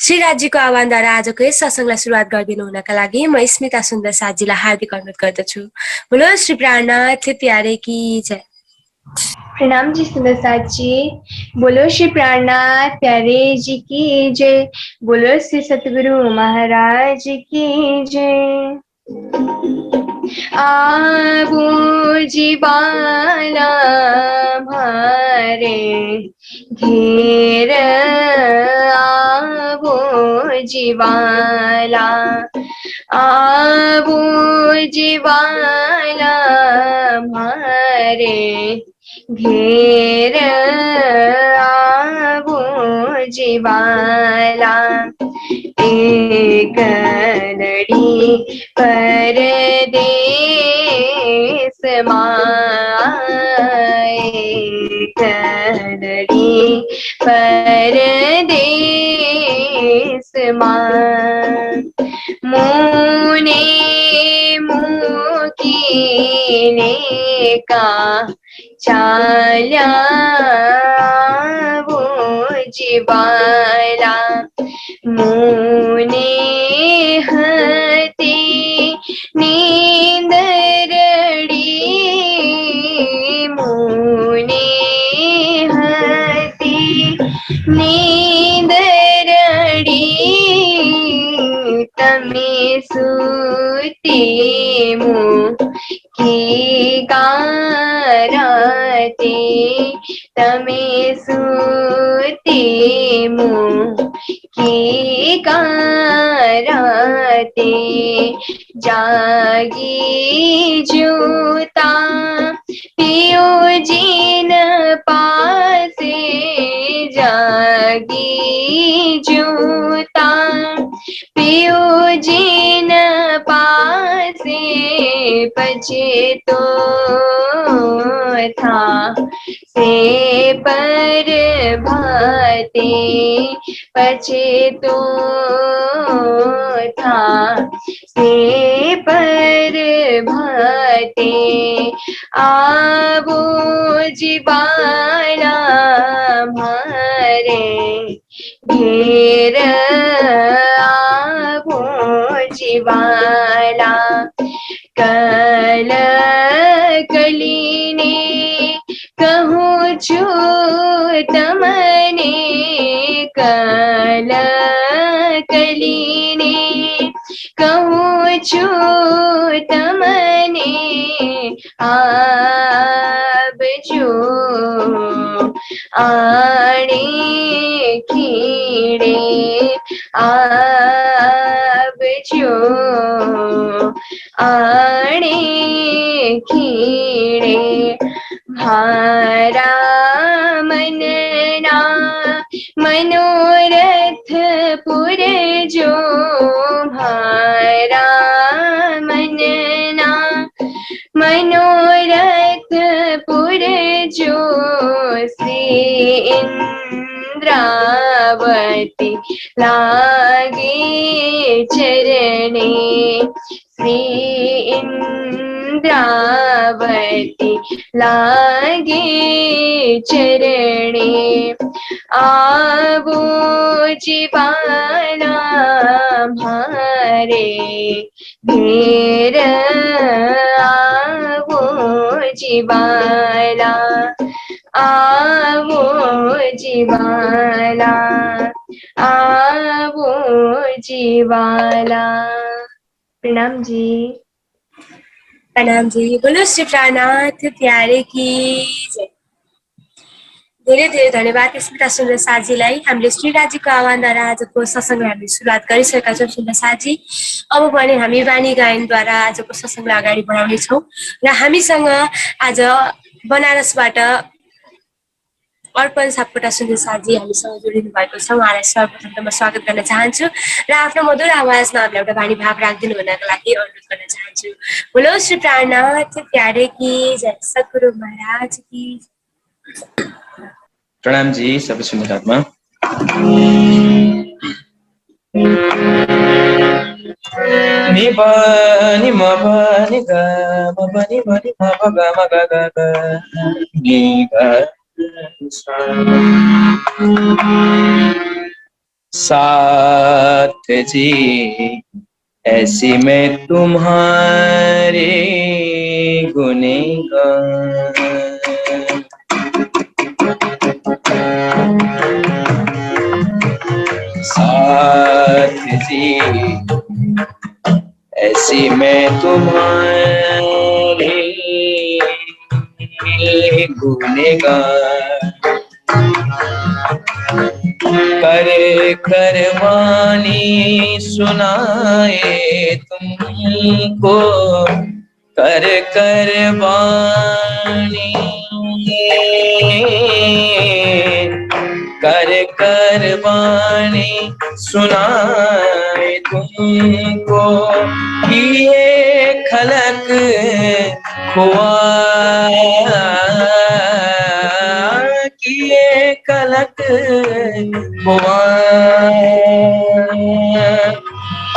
श्री राज्यको आह्वानद्वारा आजको यस सत्सङ्गलाई सुरुवात गरिदिनु हुनका लागि म स्मिता सुन्दर साथजीलाई हार्दिक अनुरोध गर्दछु। बोलो श्री प्राणनाथ प्यारे की जय। प्रणाम जी सुंदर साथ जी। बोलो श्री प्राणनाथ प्यारे जी की जय। बोलो श्री सतगुरु महाराज की जय। आबो जीवाला भारे घेर आबो जीवाला आबो जीवाला भारे घेर आबो जीवाला एक लड़ी परदेस माए लड़ी परदेस माँ मुने मुकीने का चाल्या वो जीवाला मुने हते नींदरड़ी मुने हते नींदरड़ी तमे सूते मु की गाराते तमे सूते मु की गाराते जागी जूता पियो जीन पासे जागी जूता पियो जीन पासे पछे तो था से पर भाते पछे तो था से पर भाते आबो जीवाला मारे घेर आबो जीवाला कल कलीने कहूँ छु तमने कल कलीने कहूँ छु तमने आब जो आणे खीड़े आब जो आणे खीड़े भारा मनना मनोरथ पुर जो भारा मनना मनोरथ पुर जो श्री इंद्रावती लागे चरणे श्री इंद्रावती लागे चरणे आबो जीवाला भारे घेर आवो जीवाला आवो जीवाला आवो जीवाला। प्रणाम जी। प्रणाम जी। बोलो श्री प्राणनाथ प्यारे की जय। धेरै धेरै धन्यवाद स्मिता सुन्दर साथजीलाई। हामीले श्री राज्यको आह्वानद्वारा आजको सत्सङ्गलाई हामीले सुरुवात गरिसकेका छौँ सुन्दर साथजी। अब भने हामी वाणी गायनद्वारा आजको सत्सङ्गलाई अगाडि बढाउनेछौँ र हामीसँग आज बनारसबाट अर्पण सापकोटा सुन्दर साथजी हामीसँग जोडिनु भएको छ। उहाँलाई सर्वप्रथम त म स्वागत गर्न चाहन्छु र आफ्नो मधुर आवाजमा हामीलाई एउटा वाणी भाव राखिदिनु हुनको लागि अनुरोध गर्न चाहन्छु। बोलो श्री प्राणनाथ प्यारे की जय, सद्गुरु महाराज की। प्रणाम जी सबै सुन्नेतामा। नि प नि म प नि ग म प नि म नि म प ग म ग ग ग नि ग साथ जी ऐसी मैं तुम्हारे गुनहगार। साथ जी ऐसी मैं तुम्हारे गुनहगार। कर करवानी सुनाए तुमको, कर करवानी, कर करवानी सुनाए तुमको, कि ये खलक हुआ, कि ये खलक हुआ।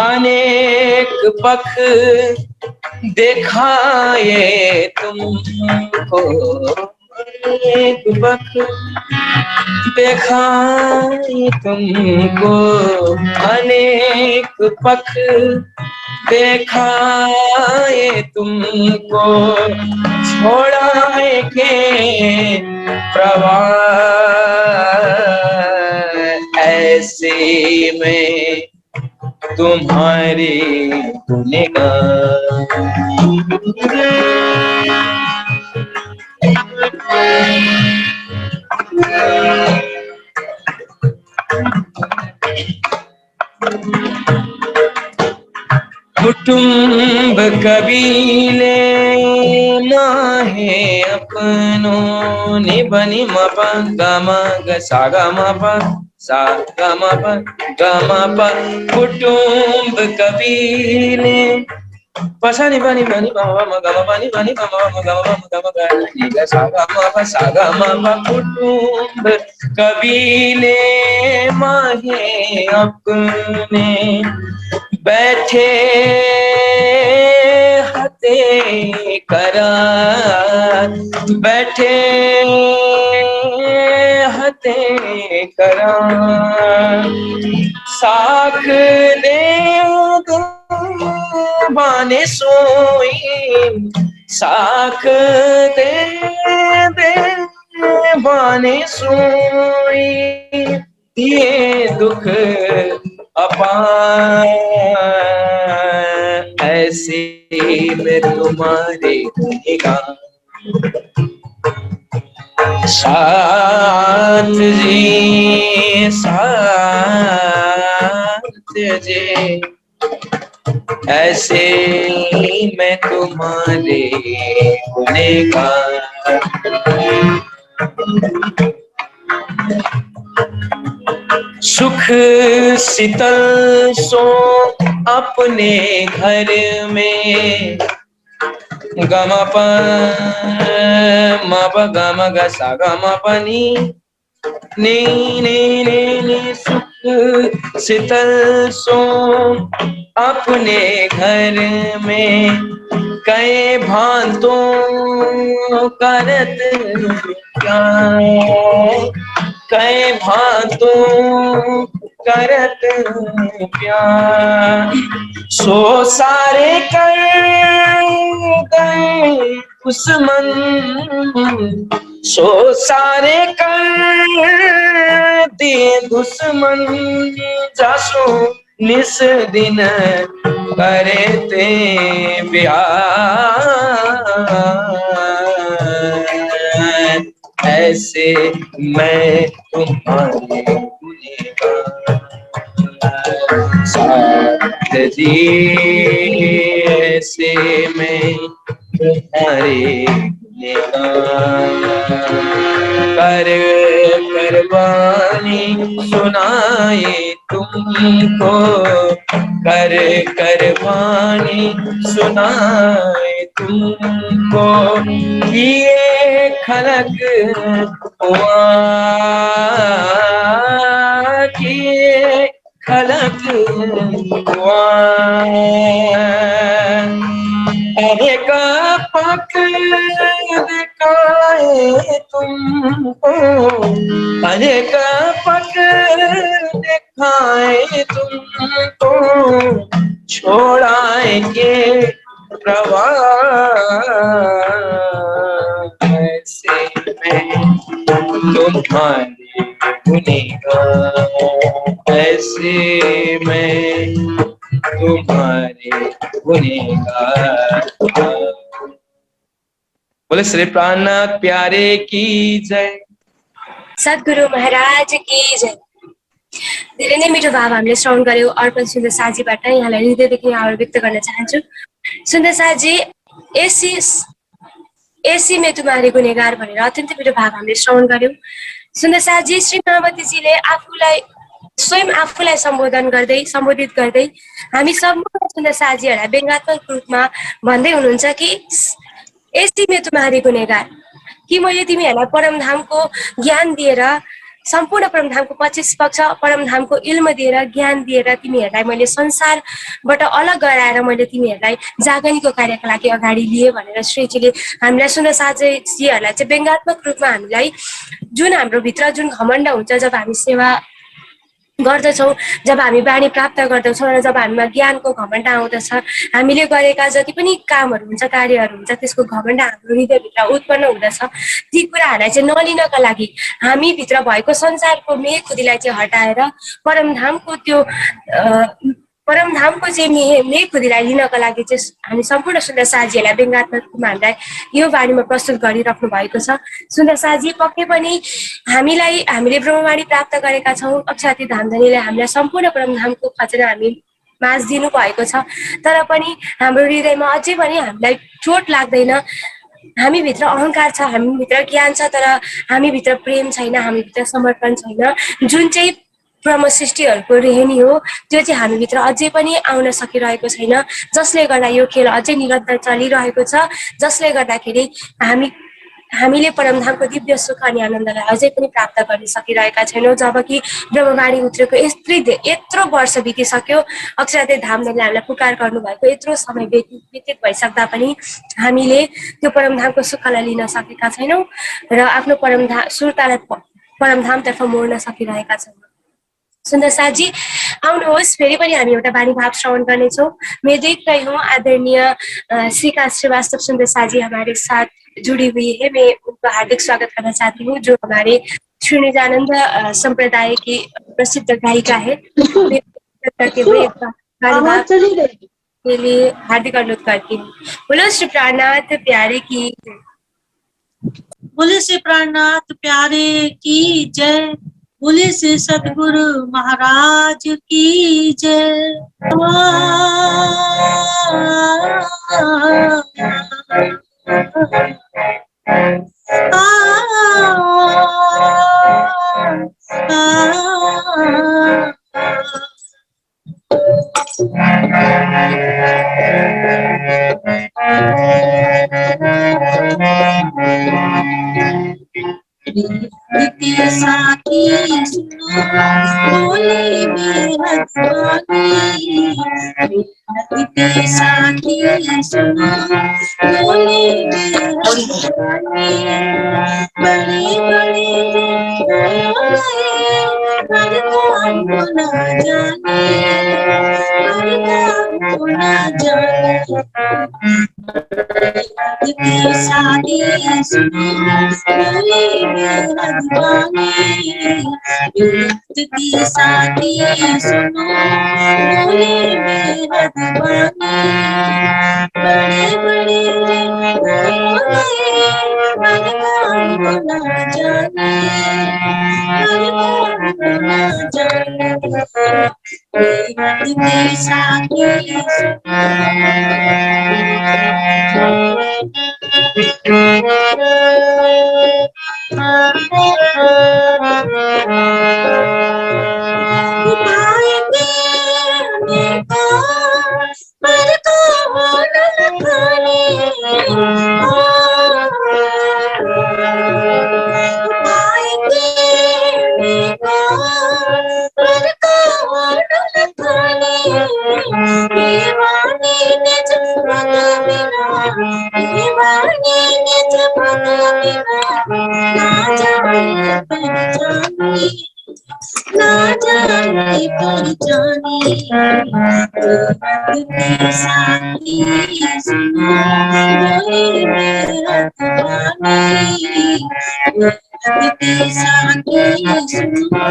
अनेक पख दिखाए तुमको, अनेक पख दिखाए तुमको, अनेक पख दिखाए तुमको, छोड़ाए के प्रवाह ऐसे में तुम्हारी गुनहगार। कुटुंब कबीले माहे अपनों ने बनी मप गम ग सा ग म प सा ग म प ग म प। कुटुंब कबीले पसा नि बनी बनी प म ग म बनी बनी प म ग म ग म ग नि ग सा ग म प सा ग म प। कुटुंब कबीले माहे अपने बैठे हते करार, बैठे हते करार। साख दे बाने सोई, साख दे बाने सोई, ये दुख अपार ऐसे में तुम्हारे गुनहगार। साथ जी साथ जी ऐसे में तुम्हारे गुनहगार। सुख शीतल सो अपने घर में, गम प म प ग म ग सा ग म प नी नी नी नी नी। सुख शीतल सो अपने घर में, कई भांतों करत प्यार, कई भांतों करत प्यार। सो सारे कर गए दुश्मन, सो सारे कर दिए दुश्मन, जासो निस दिन करे ते प्यार ऐसे मैं तुम्हारे गुनहगार। साथ जी ऐसे मैं तुम्हारे गुनहगार। कर करवानी सुनाए तुमको, कर करवानी सुनाए तुमको, ये खलक हुआ, ये खलक हुआ। अब अनेक पक दिखाए तुमको, अनेक पक दिखाए तुमको, छोड़ाएंगे प्रवाह ऐसे में तुम्हारे गुनहगार, ऐसे में तुम्हारे गुनहगार। बोले श्री प्राणनाथ प्यारे की जय। सद्गुरु महाराज की जय। धेरै नै मिठो भाव हामीले श्रवण गर्यो अर्पण सुन्दर साजीबाट। यहाँलाई हृदयदेखि आभार व्यक्त गर्न चाहन्छु। सुन्दर साजी एसी में तुम्हारे गुनेगार भनेर अत्यन्तै मिठो भाव हामीले श्रवण गर्यौं। सुन्दर साजी श्री मायावतीजीले स्वयं आफूलाई सम्बोधित गर्दै हामी सम्पूर्ण सुन्दर साजीहरूलाई व्यङ्ग्यात्मक रूपमा भन्दै हुनुहुन्छ कि एसी में तुम्हारे गुनेगार, कि मैले तिमीहरूलाई परमधामको ज्ञान दिएर, सम्पूर्ण परमधामको 25 पक्ष परमधामको इल्म दिएर, ज्ञान दिएर तिमीहरूलाई मैले संसारबाट अलग गराएर मैले तिमीहरूलाई जागरणीको कार्यका लागि अगाडि लिए भनेर श्रीजीले हामीलाई सुन्दर साजीहरूलाई चाहिँ व्यङ्ग्यात्मक रूपमा हामीलाई जुन हाम्रो भित्र जुन घमण्ड हुन्छ जब हामी सेवा गर्दछौँ, जब हामी बानी प्राप्त गर्दछौँ र जब हामीमा ज्ञानको घमण्ड आउँदछ, हामीले गरेका जति पनि कामहरू हुन्छ, कार्यहरू हुन्छ, त्यसको घमण्ड हाम्रो हृदयभित्र उत्पन्न हुँदछ। ती कुराहरूलाई चाहिँ नलिनका लागि हामीभित्र भएको संसारको मेघ खुदीलाई चाहिँ हटाएर परमधामको चाहिँ मेघ खुदीलाई लिनका लागि चाहिँ हामी सम्पूर्ण सुन्दर साजीहरूलाई व्यङ्ग्यात्मक रूपमा हामीलाई यो बानीमा प्रस्तुत गरिराख्नु भएको छ। सुन्दर साजी पक्कै पनि हामीले ब्रह्मवाणी प्राप्त गरेका छौँ। अक्षाती धामधनीले हामीलाई सम्पूर्ण परमधामको खजना हामी माझ दिनु भएको छ, तर पनि हाम्रो हृदयमा अझै पनि हामीलाई चोट लाग्दैन। हामीभित्र अहङ्कार छ, हामीभित्र ज्ञान छ, तर हामीभित्र प्रेम छैन, हामीभित्र समर्पण छैन। जुन चाहिँ ब्रह्म सृष्टिहरूको रेहनी हो त्यो चाहिँ हामीभित्र अझै पनि आउन सकिरहेको छैन, जसले गर्दा यो खेल अझै निरन्तर चलिरहेको छ, जसले गर्दाखेरि हामीले परमधामको दिव्य सुख अनि आनन्दलाई अझै पनि प्राप्त गर्न सकिरहेका छैनौँ। जबकि ब्रह्मवाणी उत्रेको यत्रो वर्ष बितिसक्यो, अक्षराते धामधनीले हामीलाई पुकार गर्नुभएको यत्रो समय व्यतीत भइसक्दा पनि हामीले त्यो परमधामको सुखलाई लिन सकेका छैनौँ र आफ्नो सुरतालाई परमधामतर्फ मोड्न सकिरहेका छैनौँ। सुन्दर साजी आउनुहोस्, फेरि पनि हामी एउटा बानी भाव श्रवण करनेछौँ। मैं देख रही हूँ आदरणीय श्रीकांत श्रीवास्तव सुन्दर साजी हमारे साथ जुड़ी हुई है। मैं उनका हार्दिक स्वागत करना चाहती हूँ, जो हमारे श्री निजानंद संप्रदाय की प्रसिद्ध गायिका है। करते हुए के लिए हार्दिक अनुरोध करती हूँ। बोलो श्री प्राणनाथ प्यारे की, बोले श्री प्राणनाथ प्यारे की जय। बोले श्री सद्गुरु महाराज की जय। साथी सुनो बोले मेरा स्वामी, साथी सुनो बोले मेरा स्वामी, बड़े बड़े हर काम को न जाने, हर काम को न जाने। साथी सुनो बोले मेरा दीवानी, की साथी सुनो बोले मेरा दीवानी, बड़े बड़े हर काम को न जाने, हर काम को न जाने। साथी दीवाने निज पद बिना ना जाने पहचानी ना जाने पहचानी दुखी साथी सुनो बोले मेरा दीवानी दुखी साथी सुनो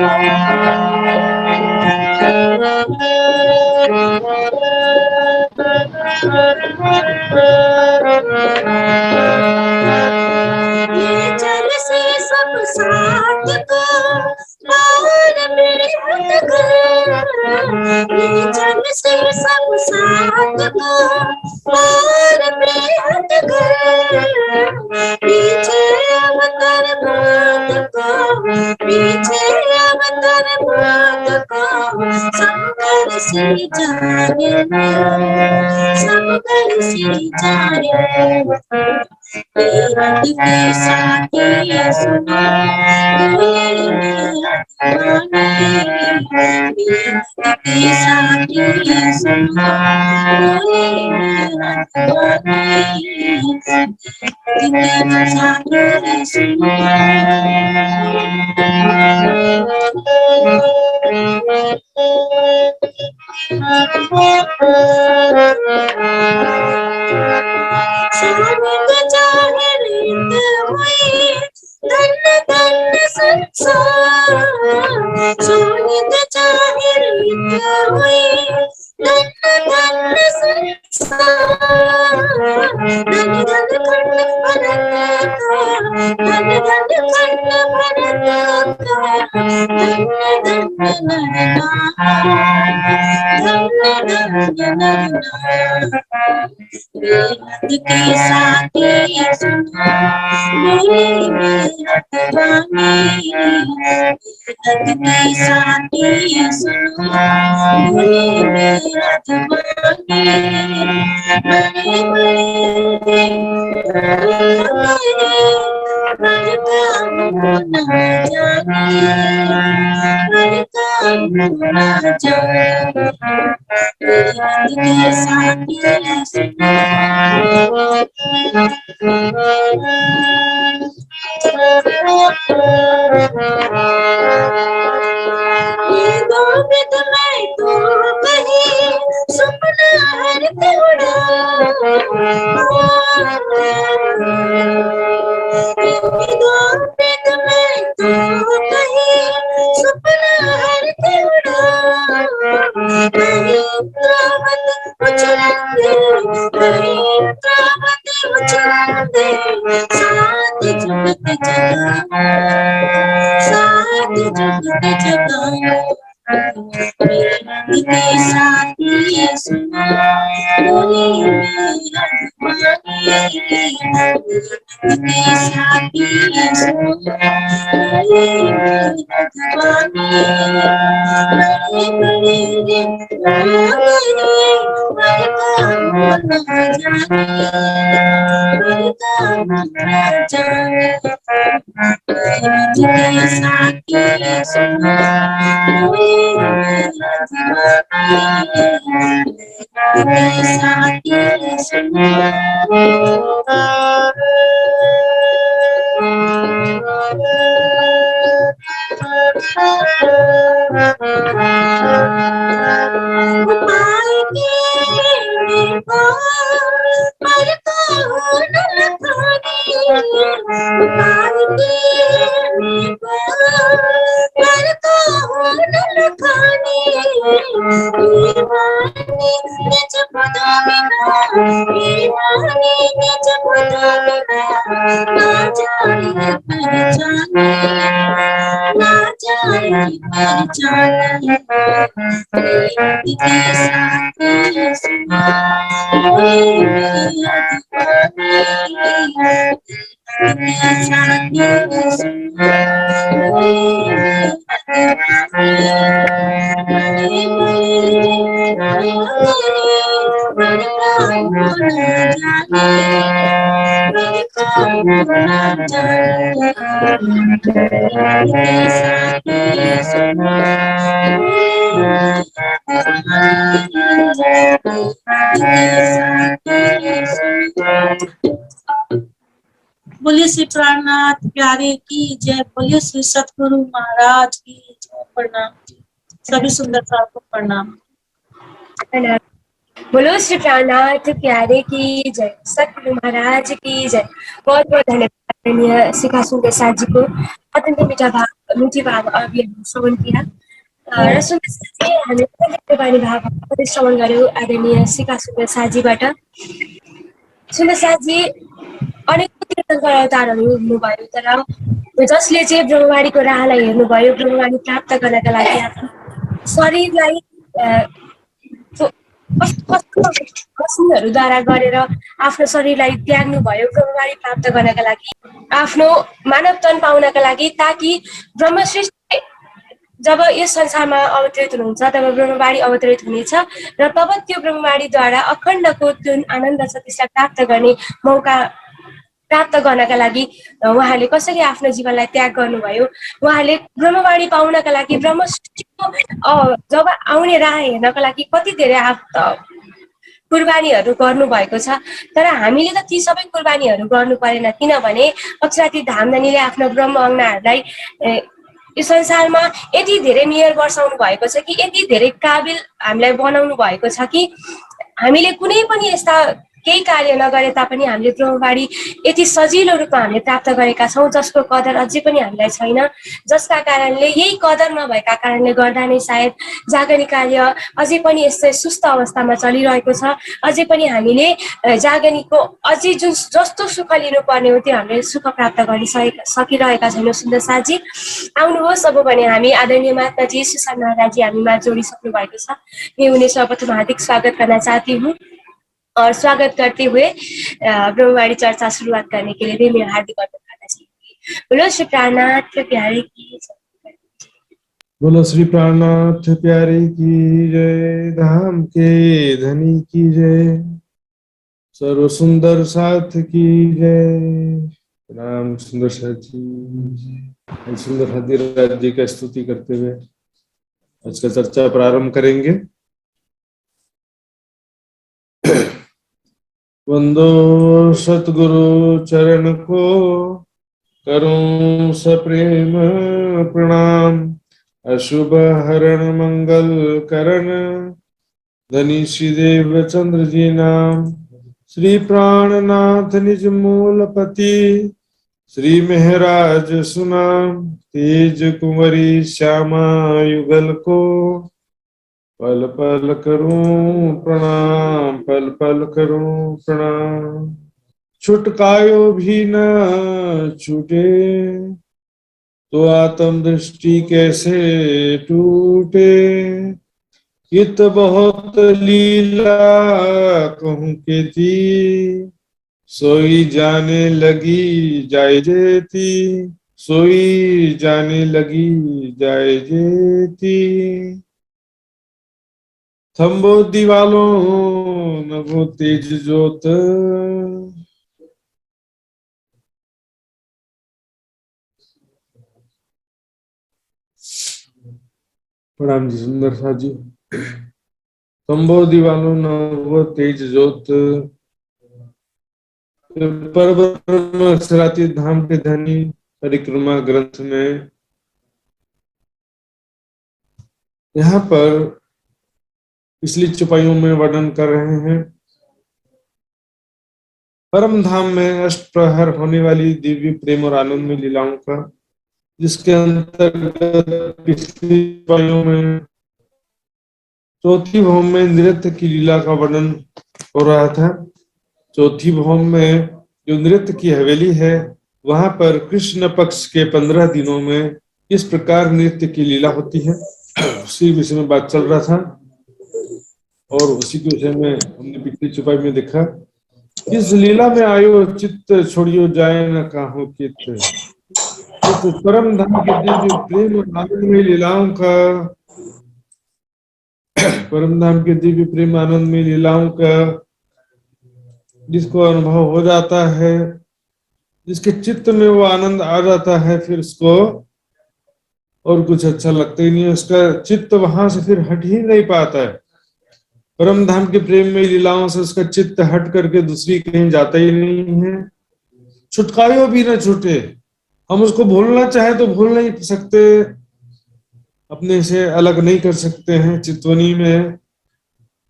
ये जल से सब साथ को पार मेरे हाथ कर ये जल से सब साथ को पार मेरे हाथ कर पीछे अवतार बात को पीछे अवतार बात को सब कर से जाने सब कर से जाने दुखी साथी सुनो बोले मेरा दीवानी दुखी साथी सुनो बोले मेरा दीवानी दुखी साथी सुनो स्वागत चाहे रीत हुई धन धन संसार स्वागत चाहे रीत हुई धन धन संसार धन धन खंड भरत का धन धन खंड भरत का धन धन वेद के साथी सुनो बोले मेरा दीवानी वेद के साथी सुनो बोले मेरा दीवानी बड़े बड़े पर काम न जाने पर काम न जाने वेद के साथी सुनो ये गोविंद मैं तो कहीं सपना हर उड़ा ये गोविंद मैं तो कहीं सपना हर उड़ा प्रावत उछलते प्रावत उछलते साथ जुगत जगा साथ जुगत जगा के साथी सुनो बोले मेरा दीवानी के साथी सुनो बोले मेरा दीवानी बड़े बड़े पर काम न जाने पर काम न जाने के साथी सुनो बोले मेरा दीवानी के साथी सुनो पाएंगे को पर को न लखानी पाएंगे को पर को न लखानी दीवानी निज पद बिना दीवानी निज पद बिना ना जाने पहचाने ना जाने पहचाने के साथी सुनो बोले मेरा दीवानी के साथी सुनो बोले बोलिए श्री प्राणनाथ प्यारे की जय। बोलिए श्री सतगुरु महाराज की जय। प्रणाम। सभी सुंदर साथ को प्रणाम। बोलो श्री प्राणनाथ प्यारे की जय, सतगुरु महाराज की जय। बहुत बहुत धन्यवाद आदरणीय शिखा सुंदर साथ जी को अत्यंत मीठी भाव अघि श्रवण किया। र सुंदर साथ जी हामीले बानी भाव श्रवण गर्यो आदरणीय शिखा सुंदर साथजीबाट। सुंदर साथजी अनेक तीर्थङ्कर अवतारहरू हुनुभयो, तर जसले चाहिँ ब्रह्मवाणीको राहलाई हेर्नुभयो, ब्रह्मवाणी प्राप्त गर्नका लागि आफ्नो शरीरलाई मसिनहरूद्वारा गरेर आफ्नो शरीरलाई त्याग्नु भयो ब्रह्मवाणी प्राप्त गर्नका लागि, आफ्नो मानव तन पाउनका लागि, ताकि ब्रह्मश्रेष्ठ जब यस संसारमा अवतरित हुनुहुन्छ तब ब्रह्मवाणी अवतरित हुनेछ र तब त्यो ब्रह्मवाणीद्वारा अखण्डको जुन आनन्द छ त्यसलाई प्राप्त गर्ने मौका प्राप्त गर्नका लागि उहाँले कसरी आफ्नो जीवनलाई त्याग गर्नुभयो। उहाँले ब्रह्मवाणी पाउनका लागि ब्रह्मसृष्टिको जब आउने राह हेर्नका लागि कति धेरै कुर्बानीहरू गर्नुभएको छ, तर हामीले त ती सबै कुर्बानीहरू गर्नु परेन, किनभने अक्षराती धामधनीले आफ्नो ब्रह्म अंगनाहरूलाई यो संसारमा यति धेरै मेयर बर्साउनु भएको छ कि यति धेरै काबिल हामीलाई बनाउनु भएको छ कि हामीले कुनै पनि यस्ता केही कार्य नगरे तापनि हामीले ब्रह्मवाणी यति सजिलो रूपमा हामीले प्राप्त गरेका छौँ जसको कदर अझै पनि हामीलाई छैन, जसका कारणले यही कदर नभएका कारणले गर्दा नै सायद जागरण कार्य अझै पनि यस्तै सुस्त अवस्थामा चलिरहेको छ। अझै पनि हामीले जागरणीको अझै जुन जस्तो सुख लिनुपर्ने हो त्यो हामीले सुख प्राप्त सकिरहेका छैनौँ। सुन्दर साथजी आउनुहोस् अब भने हामी आदरणीय महात्माजी सुशान्त महाराजी हामीमा जोडिसक्नु भएको छ। मैं उन्हें सर्वप्रथम हार्दिक स्वागत करना चाहती हूँ और स्वागत करते हुए ब्रह्मवाणी चर्चा शुरुआत करने के लिए भी मैं हार्दिक अनुरोध करना चाहूंगी। बोलो श्री प्राणनाथ प्यारे की जय। बोलो श्री प्राणनाथ प्यारे की जय, धाम के धनी की जय, सर्व सुंदर साथ की जय। प्रणाम सुंदर साथ जी। सुंदर साथ जी का स्तुति करते हुए आज का चर्चा प्रारंभ करेंगे। वंदो सतगुरु चरण को करूं सप्रेम प्रणाम, अशुभ हरण मंगल करण धनी श्री देव चंद्र जी नाम। श्री प्राणनाथ निज मूलपति श्री मेहराज सुनाम, तेज कुंवरी श्यामा युगल को पल पल करूं प्रणाम, पल पल करूं प्रणाम। छुटकायो भी न छूटे तो आत्म दृष्टि कैसे टूटे, इत बहुत लीला कहूं केती, सोई जाने लगी जाय जेती, सोई जाने लगी जाय जेती। थम्बो दीवालों न वो तेज जोत, प्रणाम जी सुंदर साथ जी। थम्बो दीवालों न वो तेज जोत, परब्रह्म अक्षराती धाम के धनी परिक्रमा ग्रंथ में यहाँ पर पिछली चौपाइयों में वर्णन कर रहे हैं परम धाम में अष्ट प्रहर होने वाली दिव्य प्रेम और आनंद में लीलाओं का, जिसके अंतर्गत पिछली चौपाइयों में चौथी भौम में नृत्य की लीला का वर्णन हो रहा था। चौथी भौम में जो नृत्य की हवेली है वहां पर कृष्ण पक्ष के 15 दिनों में किस प्रकार नृत्य की लीला होती है उसी विषय में बात चल रहा था और उसी के विषय में हमने पिछली चौपाई में देखा। इस लीला में आयो चित्त छोड़ियो जाए न काहू कित, इस परम धाम के दिव्य प्रेम और आनंदमय लीलाओं का, परम धाम के दिव्य प्रेम आनंदमय लीलाओं का जिसको अनुभव हो जाता है, जिसके चित्त में वो आनंद आ जाता है, फिर उसको और कुछ अच्छा लगता ही नहीं है, उसका चित्त वहां से फिर हट ही नहीं पाता है। परम धाम के प्रेम में लीलाओं से उसका चित्त हट करके दूसरी कहीं जाता ही नहीं है। छुटकारे भी न छूटे, हम उसको भूलना चाहे तो भूल नहीं सकते, अपने से अलग नहीं कर सकते हैं चितवनी में।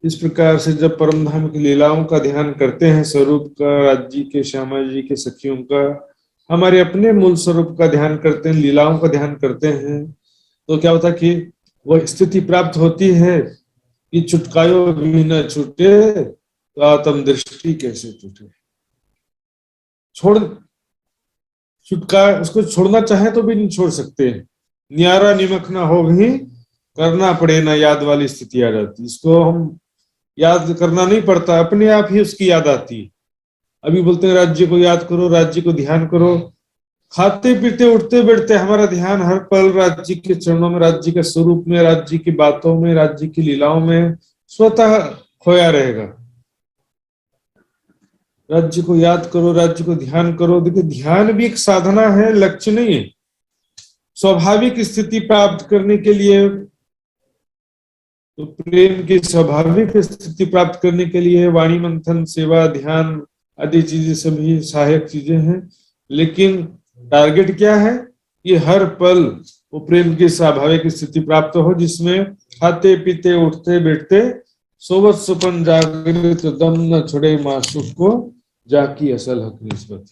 इस प्रकार से जब परम धाम की लीलाओं का ध्यान करते हैं, स्वरूप का, राज्य के, श्यामा जी के, सखियों का, हमारे अपने मूल स्वरूप का ध्यान करते हैं, लीलाओं का ध्यान करते हैं, तो क्या होता है कि वह स्थिति प्राप्त होती है कि छुटकायो भी न छूटे तो आत्म दृष्टि कैसे टूटे। छोड़ छुटका उसको छोड़ना चाहे तो भी नहीं छोड़ सकते, न्यारा निमक ना हो भी करना पड़े ना याद वाली स्थिति आ जाती। इसको हम याद करना नहीं पड़ता, अपने आप ही उसकी याद आती है। अभी बोलते हैं राज्य को याद करो, राज्य को ध्यान करो, खाते पीते उठते बैठते हमारा ध्यान हर पल राज्य के चरणों में, राज्य के स्वरूप में, राज्य की बातों में, राज्य की लीलाओं में स्वतः खोया रहेगा। राज्य को याद करो, राज्य को ध्यान करो। देखिए ध्यान भी एक साधना है, लक्ष्य नहीं है। स्वाभाविक स्थिति प्राप्त करने के लिए, तो प्रेम की स्वाभाविक स्थिति प्राप्त करने के लिए वाणी मंथन, सेवा, ध्यान आदि चीजें सभी सहायक चीजें हैं, लेकिन टारगेट क्या है? कि हर पल वो प्रेम की स्वाभाविक स्थिति प्राप्त हो, जिसमें खाते पीते उठते बैठते सोवत सुपन जागृत दम न छोड़े मासूक को जाकी असल हक निस्बत।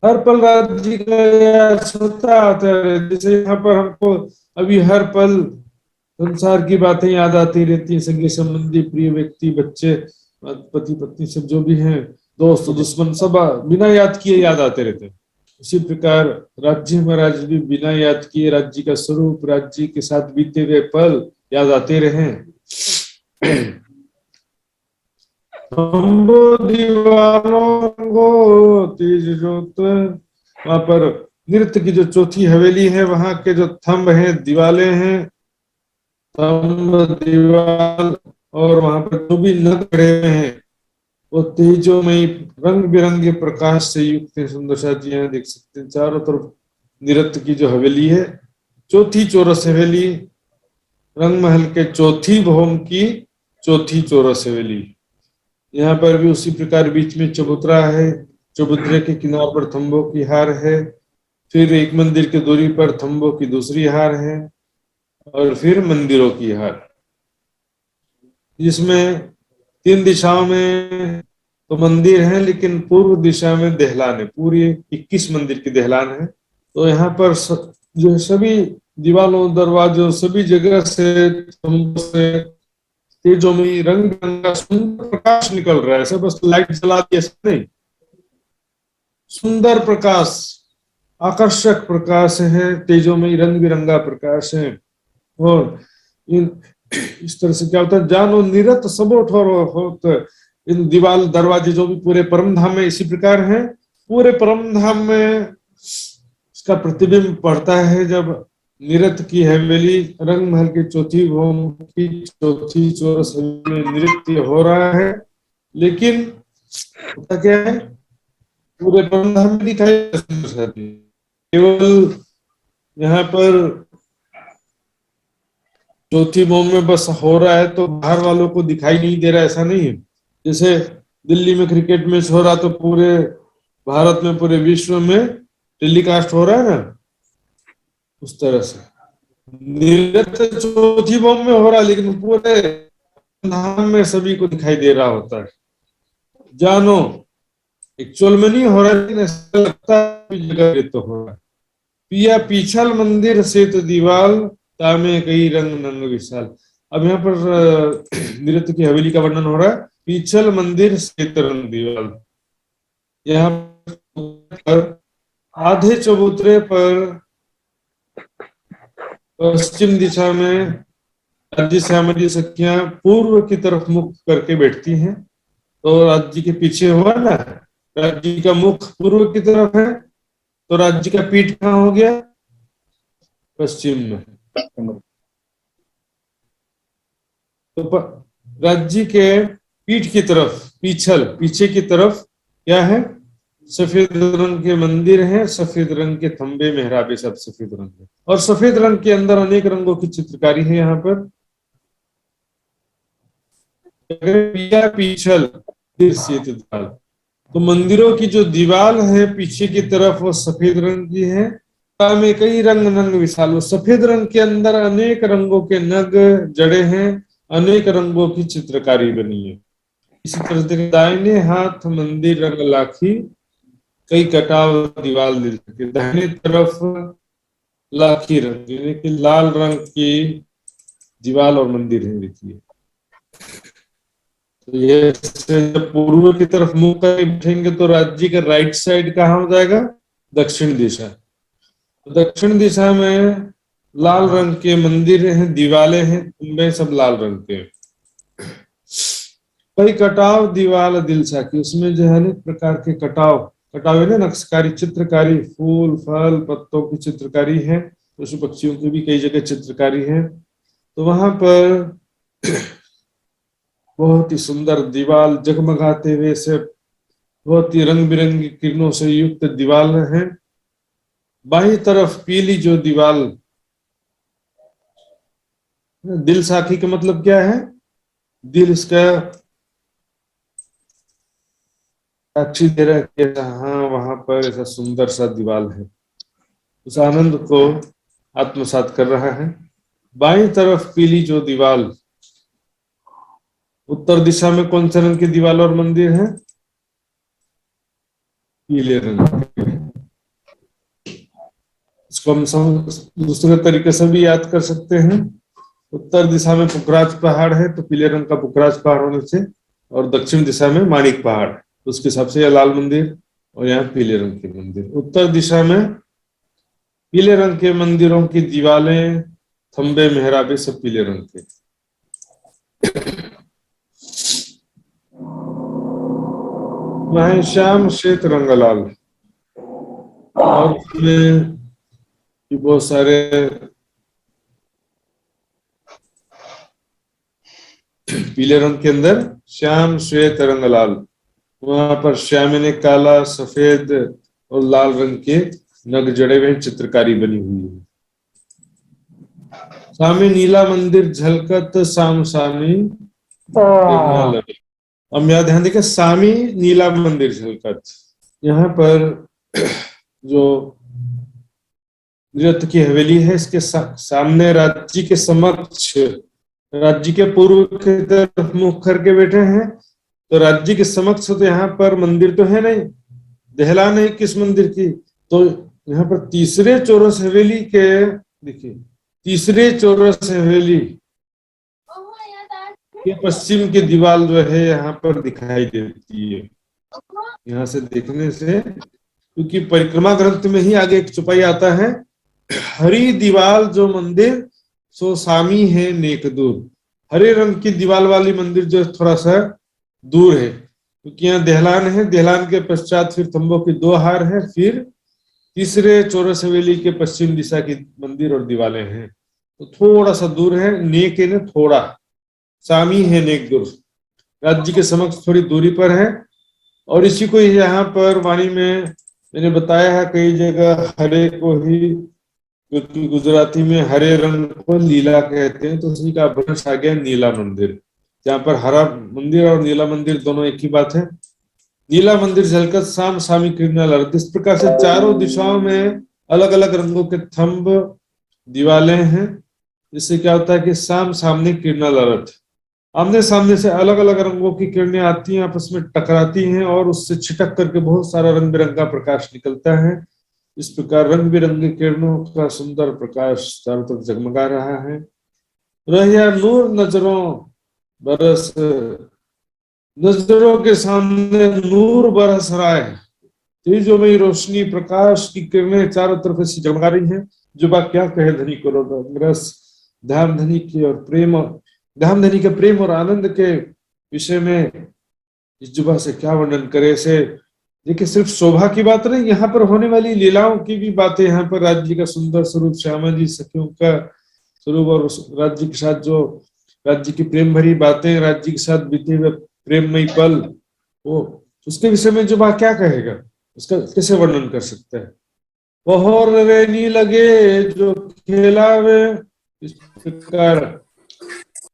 हर पल राज्य का याद होता आता है। जैसे यहाँ पर हमको अभी हर पल संसार की बातें याद आती रहती है, सगे संबंधी, प्रिय व्यक्ति, बच्चे, पति पत्नी, सब जो भी हैं, दोस्त दुश्मन, सब बिना याद किए याद आते रहते हैं। उसी प्रकार राज्य महाराज भी बिना याद किए राज्य का स्वरूप, राज्य के साथ बीते हुए पल याद आते रहे। दीवानों को तेज जोत, वहां पर नृत्य की जो चौथी हवेली है, वहां के जो थंब हैं, दीवाले हैं, दीवाल, और वहां पर जो भी नग खड़े हुए हैं वो तेजोमयी रंग बिरंगे प्रकाश से युक्त है। सुंदर जी यहाँ देख सकते हैं, चारों तरफ नृत्य की जो हवेली है, चौथी चौरस हवेली, रंग महल के चौथी भौम की चौथी चौरस हवेली। यहाँ पर भी उसी प्रकार बीच में चबूतरा है, चबूतरे के किनार पर थंबों की हार है, फिर एक मंदिर की दूरी पर थंबों की दूसरी हार है, और फिर मंदिरों की हार, जिसमें तीन दिशाओं में तो मंदिर है, लेकिन पूर्व दिशा में दहलान है, पूरी 21 मंदिर की दहलान है। तो यहाँ पर जो सभी दीवालों, दरवाजों, सभी जगह से तेजों में रंग बिरंगा सुंदर प्रकाश निकल रहा है। ऐसा बस लाइट जला दी ऐसा नहीं, सुंदर प्रकाश, आकर्षक प्रकाश है, तेजों में रंग बिरंगा प्रकाश है। और इस तरह से क्या होता है, जानो निरत सबो ठोर होत, इन दीवाल दरवाजे जो भी पूरे परम धाम में इसी प्रकार है। पूरे परम धाम में इसका प्रतिबिंब पड़ता है जब निरत की हवेली, रंग महल की चौथी भौम की चौथी चौरस में नृत्य हो रहा है, लेकिन होता क्या है, पूरे परम धाम में दिखाई केवल यहाँ पर चौथी भौम में बस हो रहा है तो बाहर वालों को दिखाई नहीं दे रहा, ऐसा नहीं है। जैसे दिल्ली में क्रिकेट मैच हो रहा तो पूरे भारत में, पूरे विश्व में टेलीकास्ट हो रहा है ना, उस तरह से नृत्य चौथी भौम में हो रहा है, लेकिन पूरे धाम में सभी को दिखाई दे रहा होता है। जानो एक्चुअल में नहीं हो रहा, लेकिन ऐसा लगता है जगह तो हो रहा है। पिया पीछल मंदिर से तो दीवाल, तामे कई रंग नंग विशाल। अब यहाँ पर नृत्य की हवेली का वर्णन हो रहा है, पीछल मंदिर से रंग दीवाल। यहाँ पर आधे चबूतरे पर पश्चिम दिशा में राज्य श्यामा जी सखियां पूर्व की तरफ मुख करके बैठती हैं। तो राज्य के पीछे हुआ ना, राज्य का मुख पूर्व की तरफ है, तो राज्य का पीठ कहाँ हो गया? पश्चिम में। तो राज्य के पीठ की तरफ, पीछल, पीछे की तरफ क्या है? सफेद रंग के मंदिर हैं, सफेद रंग के खंबे मेहराबे सब सफेद रंग है, और सफेद रंग के अंदर अनेक रंगों की चित्रकारी है। यहाँ पर पिया पीछल दीवाल, तो मंदिरों की जो दीवाल है पीछे की तरफ वो सफेद रंग की है, में कई रंग नंग विशाल, वो सफेद रंग के अंदर अनेक रंगों के नग जड़े हैं, अनेक रंगों की चित्रकारी बनी है। इसी तरह से दाहिने हाथ मंदिर रंग लाखी, कई कटाव दीवाल दिल के, दाहिने तरफ लाखी रंग यानी कि लाल रंग की दीवाल और मंदिर है। देखिए तो ये जब पूर्व की तरफ मुंह करके बैठेंगे तो राज्य का राइट साइड कहाँ हो जाएगा? दक्षिण दिशा। तो दक्षिण दिशा में लाल रंग के मंदिर हैं, दीवाले हैं, उनमें सब लाल रंग के। कई कटाव दीवाल दिलसा की, उसमें जो है अनेक प्रकार के कटाव, कटाव है ना नक्शकारी, चित्रकारी, फूल फल पत्तों की चित्रकारी है, पशु पक्षियों की भी कई जगह चित्रकारी है। तो वहां पर बहुत ही सुंदर दीवाल जगमगाते हुए से, बहुत ही रंग बिरंगी किरणों से युक्त दीवाल है। बाईं तरफ पीली जो दीवाल, दिल साखी का मतलब क्या है? दिल इसका साक्षी दे रहा है कि हाँ वहां पर ऐसा सुंदर सा दीवाल है, उस आनंद को आत्मसात कर रहा है। बाईं तरफ पीली जो दीवाल, उत्तर दिशा में कौन से रंग की दीवाल और मंदिर है? पीले रंग के। इसको हम दूसरे तरीके से भी याद कर सकते हैं। उत्तर दिशा में पुखराज पहाड़ है तो पीले रंग का पुखराज पहाड़ होने से, और दक्षिण दिशा में माणिक पहाड़, तो उसके हिसाब से यह लाल मंदिर और यहाँ पीले रंग के मंदिर। उत्तर दिशा में पीले रंग के मंदिरों की दीवालें, खंबे मेहराबे सब पीले रंग के। वह श्याम श्वेत रंग लाल, और उसमें बहुत सारे पीले रंग के अंदर श्याम श्वेत रंग लाल, वहां पर श्याम ने काला सफेद और लाल रंग के नग जड़े हुए चित्रकारी बनी हुई है। सामी नीला मंदिर झलकत साम सामी, अब यहाँ ध्यान देखिए, सामी नीला मंदिर झलकत, यहाँ पर जो नृत्य की हवेली है इसके सामने राज्य के समक्ष, राज्य के पूर्व की तरफ मुख करके बैठे हैं, तो राज्य के समक्ष तो यहाँ पर मंदिर तो है नहीं, दहलान है किस मंदिर की, तो यहाँ पर तीसरे चौरस हवेली के, देखिए तीसरे चौरस हवेली के पश्चिम की दीवार जो है यहाँ पर दिखाई देती है। यहाँ से देखने से, क्योंकि परिक्रमा ग्रंथ में ही आगे एक चौपाई आता है, हरी दीवाल जो मंदिर सो सामी है नेक दूर, हरे रंग की दीवाल वाली मंदिर जो थोड़ा सा दूर है, क्योंकि यहाँ दहलान है, दहलान के पश्चात फिर तंबों की दो हार है, फिर तीसरे चौरस हवेली के पश्चिम दिशा की मंदिर और दीवालें हैं, तो थोड़ा सा दूर है। नेक है ना थोड़ा, सामी है नेक दूर, राज्य के समक्ष थोड़ी दूरी पर है। और इसी को यहाँ पर वाणी में मैंने बताया है कई जगह हरे को ही, क्योंकि गुजराती में हरे रंग को लीला कहते हैं, तो उसी का भ्रंश आ गया नीला मंदिर, जहाँ पर हरा मंदिर और नीला मंदिर दोनों एक ही बात है। नीला मंदिर झलकत साम सामी किरणा लहरत, इस प्रकार से चारों दिशाओं में अलग अलग रंगों के थंब दीवालें हैं, इससे क्या होता है कि साम सामने किरणा लहरत, आमने सामने से अलग अलग रंगों की किरणें आती हैं, आपस में टकराती हैं और उससे छिटक करके बहुत सारा रंग बिरंगा प्रकाश निकलता है। इस प्रकार रंग बिरंगी किरणों का सुंदर प्रकाश चारों तरफ जगमगा रहा है। रहिया नूर नजरों बरस, नजरों के सामने नूर बरस रहा है, तेजोमयी रोशनी प्रकाश की किरणें चारों तरफ ऐसी जगमगा रही हैं। जुबा क्या कहे धनी को रस, धाम धनी की और प्रेम, धाम धनी के प्रेम और आनंद के विषय में इस जुबा से क्या वर्णन करे। से देखिए सिर्फ शोभा की बात नहीं, यहाँ पर होने वाली लीलाओं की भी बातें, यहाँ पर राज्य का सुंदर स्वरूप, श्यामा जी सखियों का स्वरूप, और राज्य के साथ जो राज्य की प्रेम भरी बातें, राज्य के साथ बीते हुए प्रेममयी पल, वो उसके विषय में जुबा क्या कहेगा। उसका कैसे वर्णन कर सकते हैं। बहोर रेनी लगे जो खेलावे, इस प्रकार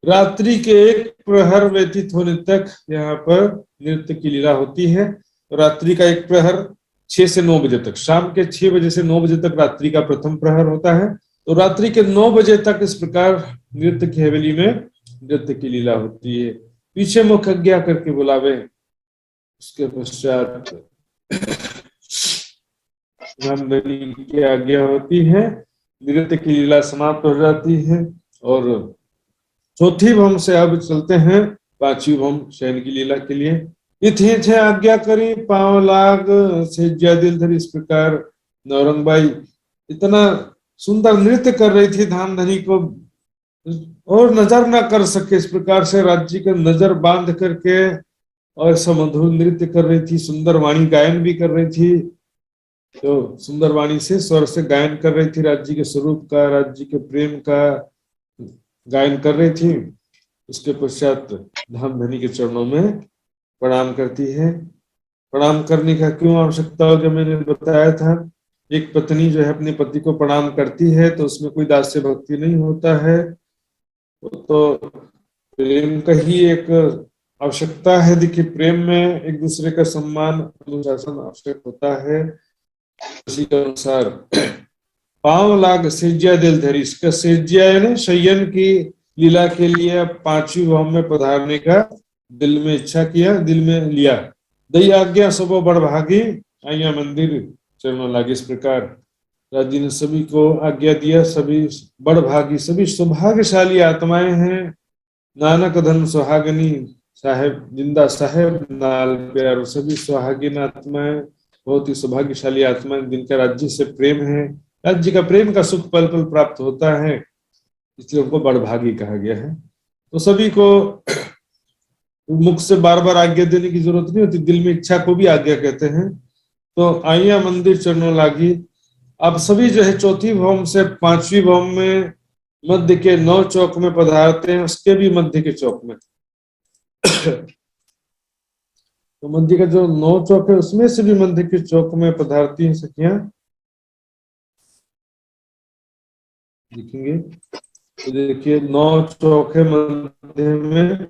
रात्रि के एक प्रहर व्यतीत होने तक यहाँ पर नृत्य की लीला होती है। रात्रि का एक प्रहर 6 से 9 बजे तक, शाम के 6 बजे से 9 बजे तक रात्रि का प्रथम प्रहर होता है। तो रात्रि के 9 बजे तक इस प्रकार नृत्य की हवेली में नृत्य की लीला होती है। पीछे मुख आज्ञा करके बुलावे, उसके पश्चात रामधनी की आज्ञा होती है, नृत्य की लीला समाप्त हो जाती है। और चौथी भम से अब चलते हैं पांचवी भम शयन की लीला के लिए। इथे छे आज्ञा करी पांव लाग से दिल धरी, इस प्रकार नौरंगबाई इतना सुंदर नृत्य कर रही थी, धामधनी को और नजर ना कर सके, इस प्रकार से राज्य का नजर बांध करके और समधुर नृत्य कर रही थी। सुंदर वाणी गायन भी कर रही थी, तो सुंदर वाणी से स्वर से गायन कर रही थी, राज्य के स्वरूप का, राज्य के प्रेम का गायन कर रही थी। उसके पश्चात धामधनी के चरणों में प्रणाम करती है। प्रणाम करने का क्यों आवश्यकता हो, जब मैंने बताया था एक पत्नी जो है अपने पति को प्रणाम करती है तो उसमें कोई दास्य भक्ति नहीं होता है, तो प्रेम का ही एक आवश्यकता है। देखिए प्रेम में एक दूसरे का सम्मान अनुशासन आवश्यक होता है। उसी के अनुसार पांव लाग सेज्या दिल धरी, इसका सेज्या यानी शयन की लीला के लिए पांचवी भव में पधारने का दिल में इच्छा किया, दिल में लिया। दई आज्ञा सबो बड़ भागी आइया मंदिर चरणों लागे, इस प्रकार राज्य ने सभी को आज्ञा दिया। सभी बड़ भागी, सभी सौभाग्यशाली आत्माएं हैं। नानक धन सुहागनी साहेब जिंदा साहेब नाल प्यारो, सभी सुहागिन आत्माएं, बहुत ही सौभाग्यशाली आत्माएं जिनका राज्य से प्रेम है। राज्य का प्रेम का सुख पल पल प्राप्त होता है, इसलिए उनको बड़भागी कहा गया है। तो सभी को मुख से बार बार आज्ञा देने की जरूरत नहीं होती, दिल में इच्छा को भी आज्ञा कहते हैं। तो आइया मंदिर चरणों लागी, अब सभी जो है चौथी भवन से पांचवी भवन में मध्य के 9 चौक में पधारते हैं, उसके भी मध्य के चौक में तो मध्य का जो 9 चौक है उसमें से भी मध्य के चौक में पधारती हैं सखियां, देखेंगे तो देखिए 9 चौक है मध्य में,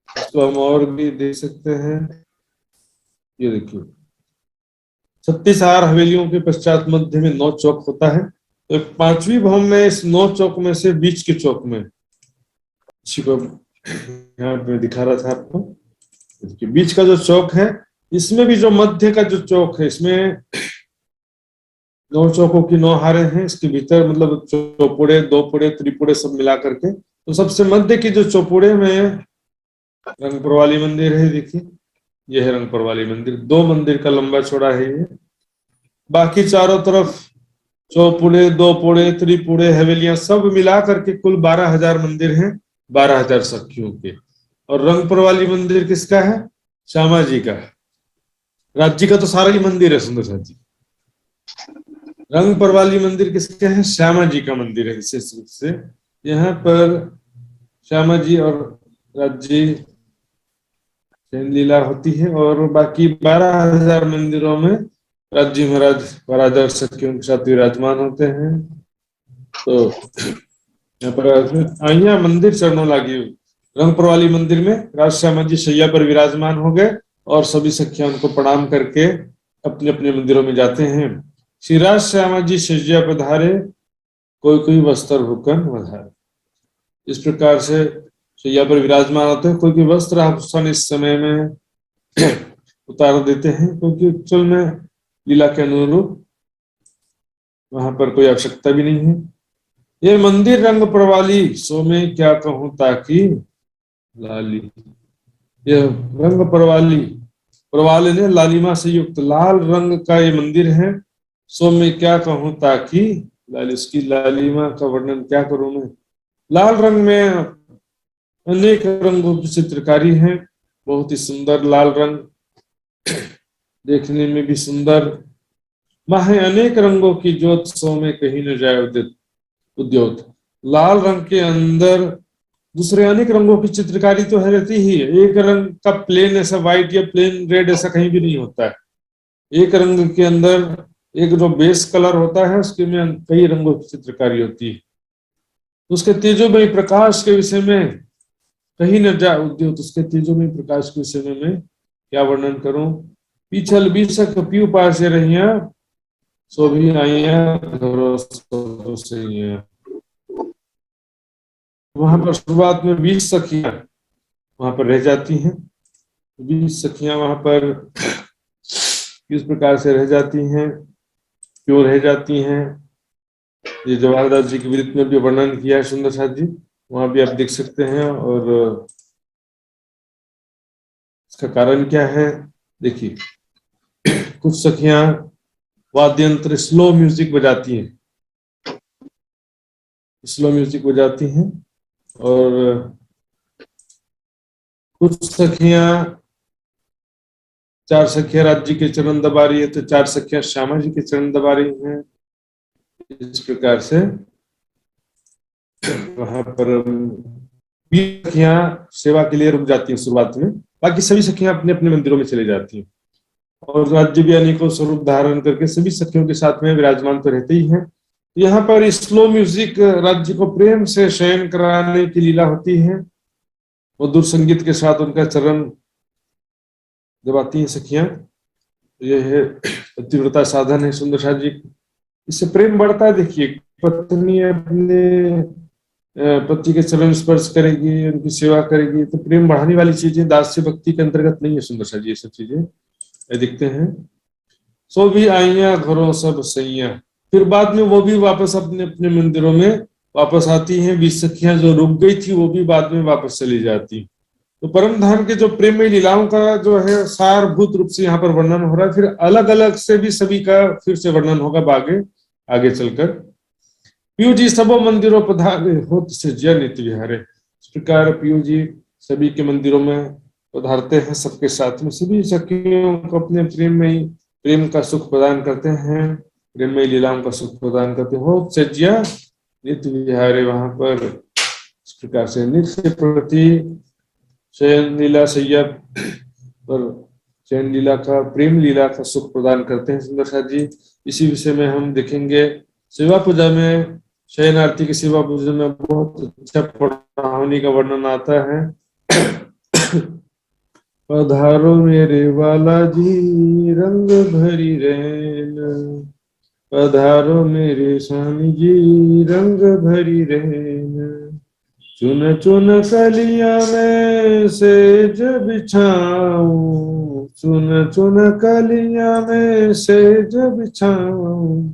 इसको हम और भी देख सकते हैं। ये देखिए 36 हवेलियों के पश्चात मध्य में 9 चौक होता है। तो पांचवी भवन में इस 9 चौक में से बीच के चौक में, इसी को यहाँ पे दिखा रहा था आपको, बीच का जो चौक है, इसमें भी जो मध्य का जो चौक है, इसमें 9 चौकों की 9 हारें हैं। इसके भीतर मतलब चौपुड़े, 2 पुड़े, त्रिपुड़े सब मिला करके, तो सबसे मध्य की जो चौपुड़े में रंगपुर वाली मंदिर है। देखिए यह है रंगपुर वाली मंदिर, 2 मंदिर का लंबा चौड़ा है ये। बाकी चारों तरफ चौपुड़े, 2 पुड़े, त्रिपुड़े, हवेलियां सब मिला करके कुल 12,000 मंदिर हैं, 12,000 सखियों के। और रंगपुर वाली मंदिर किसका है? श्यामा जी का। राज्य का तो सारा ही मंदिर है सुंदर साथ जी, रंगपुर वाली मंदिर किसका है? श्यामा जी का मंदिर है विशेष रूप से। यहाँ पर श्यामा जी और राज्य लीला होती है, और बाकी 12,000 मंदिरों में राज्य महाराज राजा और सखियों के साथ विराजमान होते हैं। तो यहाँ पर आइया मंदिर चरणों लागी, रंगपुर वाली मंदिर में राज श्यामा जी शैया पर विराजमान हो गए और सभी सखियां उनको प्रणाम करके अपने अपने मंदिरों में जाते हैं। श्री राज श्यामा जी शैया पधारे, कोई कोई वस्त्र भूकन वधारे, इस प्रकार से शैया पर विराजमान होते हैं। कोई कोई वस्त्र आभूषण इस समय में उतार देते हैं, क्योंकि एक्चुअल में लीला के अनुरूप वहां पर कोई आवश्यकता भी नहीं है। ये मंदिर रंग प्रवाली, सो में क्या कहूं ताकि लाली, ये रंग प्रवाली, प्रवाली ने लालिमा से युक्त लाल रंग का ये मंदिर है। सो में क्या कहूं ताकि लाली, इसकी लालिमा का वर्णन क्या करूं मैं। लाल रंग में अनेक रंगों की चित्रकारी है, बहुत ही सुंदर लाल रंग, देखने में भी सुंदर। माहे अनेक रंगों की ज्योत, सो में कहीं न जाए उदित उद्योत। लाल रंग के अंदर दूसरे अनेक रंगों की चित्रकारी तो है रहती ही है, एक रंग का प्लेन ऐसा व्हाइट या प्लेन रेड ऐसा कहीं भी नहीं होता है। एक रंग के अंदर एक जो बेस कलर होता है उसके में कई रंगों की चित्रकारी होती है। उसके तेजोमय प्रकाश के विषय में कहीं न जा उद्योत, उसके तेजोमय प्रकाश के विषय में मैं क्या वर्णन करूं। पीछल बीसक पीऊ पास रहिया, सो भी आइया घरों सो सैया। वहां पर शुरुआत में 20 सखियां वहां पर रह जाती हैं। 20 सखियां वहां पर किस प्रकार से रह जाती हैं, क्यों रह जाती हैं, ये जवाहरदास जी की विरत में भी वर्णन किया है सुंदर साथ जी, वहां भी आप देख सकते हैं। और इसका कारण क्या है, देखिए कुछ सखियां वाद्य यंत्र स्लो म्यूजिक बजाती हैं, स्लो म्यूजिक बजाती हैं। और कुछ सखियां, 4 सखियां राज्य के चरण दबा रही है तो 4 सखियां श्यामा जी के चरण दबा रही हैं। इस प्रकार से वहां पर 20 सखियां सेवा के लिए रुक जाती हैं शुरुआत में, बाकी सभी सखियां अपने अपने मंदिरों में चले जाती हैं। और राज्य भी अनेकों स्वरूप धारण करके सभी सखियों के साथ में विराजमान तो रहते ही हैं। यहाँ पर स्लो म्यूजिक राज्य को प्रेम से शयन कराने की लीला होती है। मधुर संगीत के साथ उनका चरण दबाती हैं सखियां। यह है पतिव्रता साधन है सुंदर साथ जी, इससे प्रेम बढ़ता है। देखिए पत्नी अपने पति के चरण स्पर्श करेगी, उनकी सेवा करेगी, तो प्रेम बढ़ाने वाली चीजें दास्य भक्ति के अंतर्गत नहीं है सुंदर साथ जी, ये सब चीजें दिखते हैं। सो भी आइया घरों सब सैया, फिर बाद में वो भी वापस अपने अपने मंदिरों में वापस आती हैं। 20 सखियां जो रुक गई थी वो भी बाद में वापस चली जाती। तो परम धाम के जो प्रेम लीलाओं का जो है सारभूत रूप से यहाँ पर वर्णन हो रहा है। फिर अलग अलग से भी सभी का फिर से वर्णन होगा आगे आगे चलकर। पीयू जी सबो मंदिरों पधारे होत से जय नित्य विहारे, इस प्रकार पीयू जी सभी के मंदिरों में पधारते हैं, सबके साथ में सभी सखियों को अपने प्रेम में ही प्रेम का सुख प्रदान करते हैं, प्रेम में लीलाओं का सुख प्रदान करते हैं। होत से जय नित्य विहारे, वहां पर इस प्रकार से नित्य प्रति शयन लीला सैया पर शयन लीला का प्रेम लीला का सुख प्रदान करते हैं सुंदर साथ जी। इसी विषय में हम देखेंगे सेवा पूजा में, शयन आरती की सेवा पूजा में बहुत अच्छा पढ़ाने का वर्णन आता है। पधारो मेरे वाला जी रंग भरी रैन, पधारो मेरे स्वामी जी रंग भरी रैन, चुन चुन कलिया में सेज बिछाऊं, चुन चुन कलिया में सेज बिछाऊं,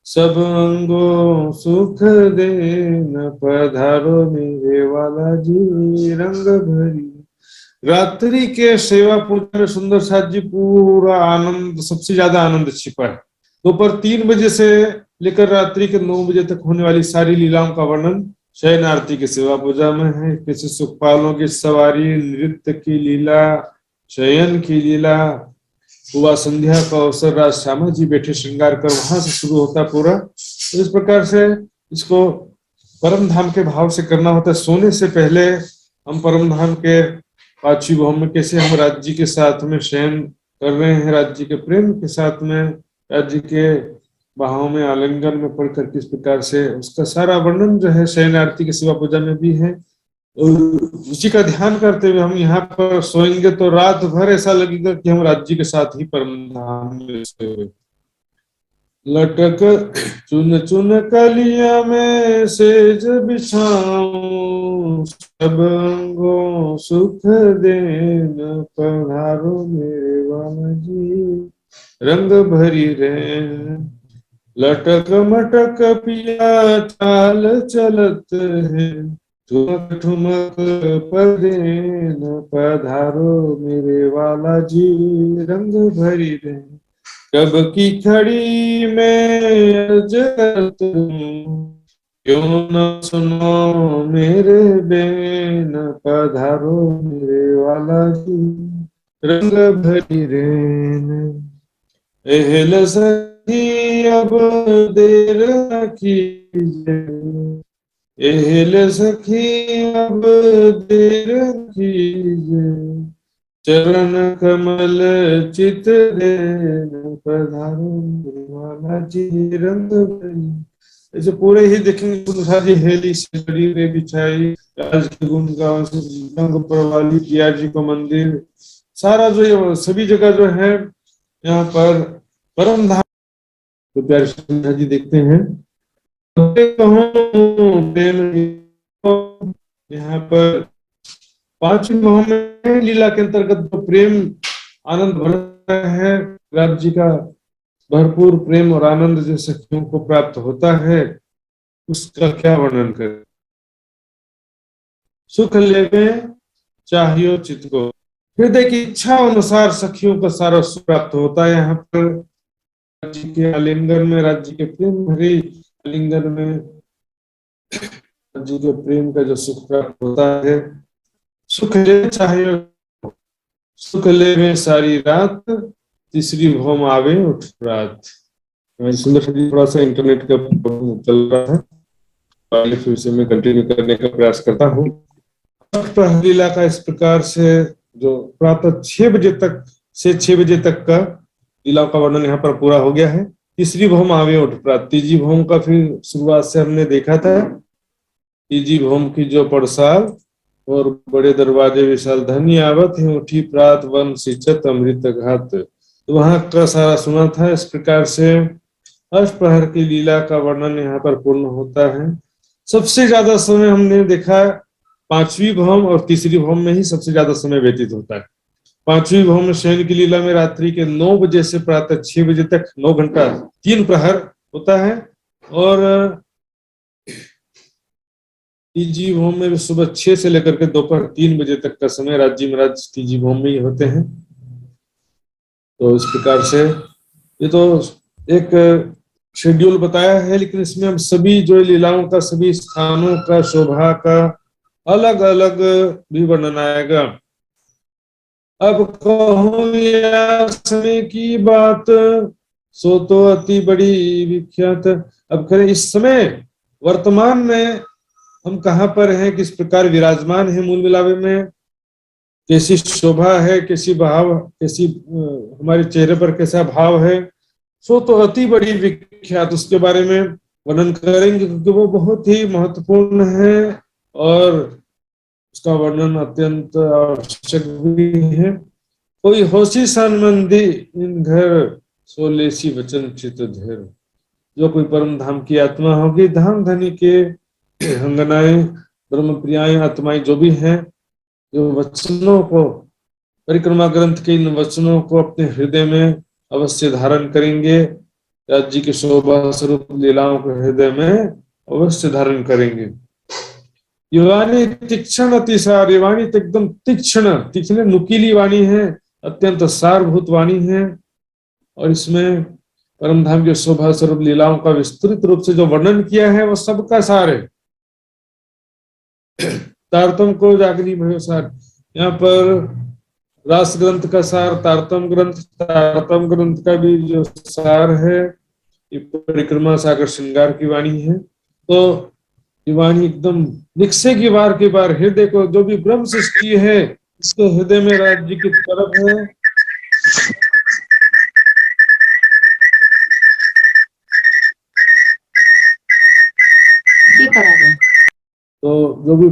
सब अंगों सुख देना, पधारो मेरे वाला जी रंग भरी। रात्रि के सेवा पूजा में सुंदर साथ जी पूरा आनंद, सबसे ज्यादा आनंद छिपा है। दोपहर 3 बजे से लेकर रात्रि के 9 बजे तक होने वाली सारी लीलाओं का वर्णन शयन आरती की सेवा पूजा में है। किसी सुखपालों की सवारी, नृत्य की लीला, शयन की लीला, हुआ संध्या का अवसर, राज श्यामा जी बैठे श्रृंगार कर, वहां से शुरू होता पूरा। तो इस प्रकार से इसको परम धाम के भाव से करना होता है। सोने से पहले हम परम धाम के पांचवी भाव में कैसे हम राज्य के साथ में शयन कर रहे हैं, राज्य के प्रेम के साथ में राज्य के भाव में आलिंगन में पढ़कर किस प्रकार से, उसका सारा वर्णन जो है शयन आरती की सेवा पूजा में भी है। और उसी का ध्यान करते हुए हम यहाँ पर सोएंगे तो रात भर ऐसा लगेगा कि हम राज्य के साथ ही परम धाम में सोए। लटक चुन चुन कलिया में सेज बिछाऊं, सब अंगों सुख देन, पधारो मेरे वाला जी रंग भरी रैन, लटक मटक पिया चाल चलत है, ठुमक ठुमक पदेन, पधारो मेरे वाला जी रंग भरी रैन, कब की खड़ी में अर्ज करत हूं, क्यों न सुनो मेरे बेन, पधारो मेरे वाला जी रंग भरी रैन। एहल सखी अब देर न कीजिए, एहल सखी अब देर न कीजिए, चरण कमल चित दे पधारो माला जी रंग भरी। ऐसे पूरे ही देखेंगे तो सारी हेली शरीर बिछाई, राज के गुण गाओ, रंग प्रवाली पिया जी को मंदिर, सारा जो ये सभी जगह जो है यहाँ पर परम धाम। तो प्यारे श्रीनाथ जी देखते हैं प्रेम, यहाँ पर पांचवी भाव में लीला के अंतर्गत जो प्रेम आनंद भरा है, राज जी का भरपूर प्रेम और आनंद जो सखियों को प्राप्त होता है, उसका क्या वर्णन करें। सुख लेवे चाहियो चित्त को, हृदय की इच्छा अनुसार सखियों का सारा सुख प्राप्त होता है। यहाँ पर राज्य के आलिंगन में, राज्य के प्रेम भरी आलिंगन में राज्य के प्रेम का जो सुख प्राप्त होता है। सुख ले चाहिए, सुख ले में सारी रात, तीसरी भौम आवे उठ रात। सुंदर थोड़ा सा इंटरनेट का चल रहा है, फिर से मैं कंटिन्यू करने का प्रयास करता हूँ। लीला का इस प्रकार से जो प्रातः 6 बजे तक से 6 बजे तक का लीला का वर्णन यहाँ पर पूरा हो गया है। तीसरी भौम आवे उठ प्रात, तीजी भौम का फिर शुरुआत से हमने देखा था। तीजी भौम की जो पड़साल और बड़े दरवाजे विशाल धनी आवत है, उठी प्रात वन सिंचत अमृत घात, तो वहां का सारा सुना था। इस प्रकार से अष्टप्रहर की लीला का वर्णन यहाँ पर पूर्ण होता है। सबसे ज्यादा समय हमने देखा पांचवी भौम और तीसरी भौम में ही सबसे ज्यादा समय व्यतीत होता है। पांचवी भौम में शयन की लीला में रात्रि के 9 बजे से प्रातः 6 बजे तक 9 घंटा 3 प्रहर होता है, और तीजी भौम में सुबह 6 से लेकर के दोपहर 3 बजे तक का समय राज्य महाराज तीजी भौम में ही होते हैं। तो इस प्रकार से ये तो एक शेड्यूल बताया है, लेकिन इसमें हम सभी जो लीलाओं का, सभी स्थानों का, शोभा का अलग अलग भी वर्णन आएगा। अब कहूं या समय की बात, सो तो अति बड़ी विख्यात। अब करें इस समय वर्तमान में हम कहाँ पर हैं, किस प्रकार विराजमान है मूल मिलावे में, कैसी शोभा है, कैसी भाव, कैसी हमारे चेहरे पर कैसा भाव है, सो तो अति बड़ी विख्यात, उसके बारे में वर्णन करेंगे, क्योंकि वो बहुत ही महत्वपूर्ण है और उसका वर्णन अत्यंत आवश्यक भी है। कोई होशी संबंधी इन घर, सोलेसी वचन चित धैर। जो कोई परम धाम की आत्मा होगी, धाम धनी के अंगनाएं, ब्रह्म प्रियाएं आत्माएं जो भी हैं, जो वचनों को, परिक्रमा ग्रंथ के इन वचनों को अपने हृदय में अवश्य धारण करेंगे, राज्य के शोभा स्वरूप लीलाओं को हृदय में अवश्य धारण करेंगे। ये वाणी तीक्ष्ण अतिसार, ये वाणी तो एकदम तीक्ष्ण नुकीली वाणी है, अत्यंत सारभूत वाणी है, और इसमें परम धाम के शोभा स्वरूप लीलाओं का विस्तृत रूप से जो वर्णन किया है वो सबका सार है। तारतम को जागनी भयो सार, यहाँ पर रास ग्रंथ का सार तारतम ग्रंथ का भी जो सार है, ये परिक्रमा सागर श्रृंगार की वाणी है। तो ये वाणी एकदम निकसेगी बार के बार हृदय को, जो भी ब्रह्म सृष्टि है इसके हृदय में राज्य की तरफ है। तो जो भी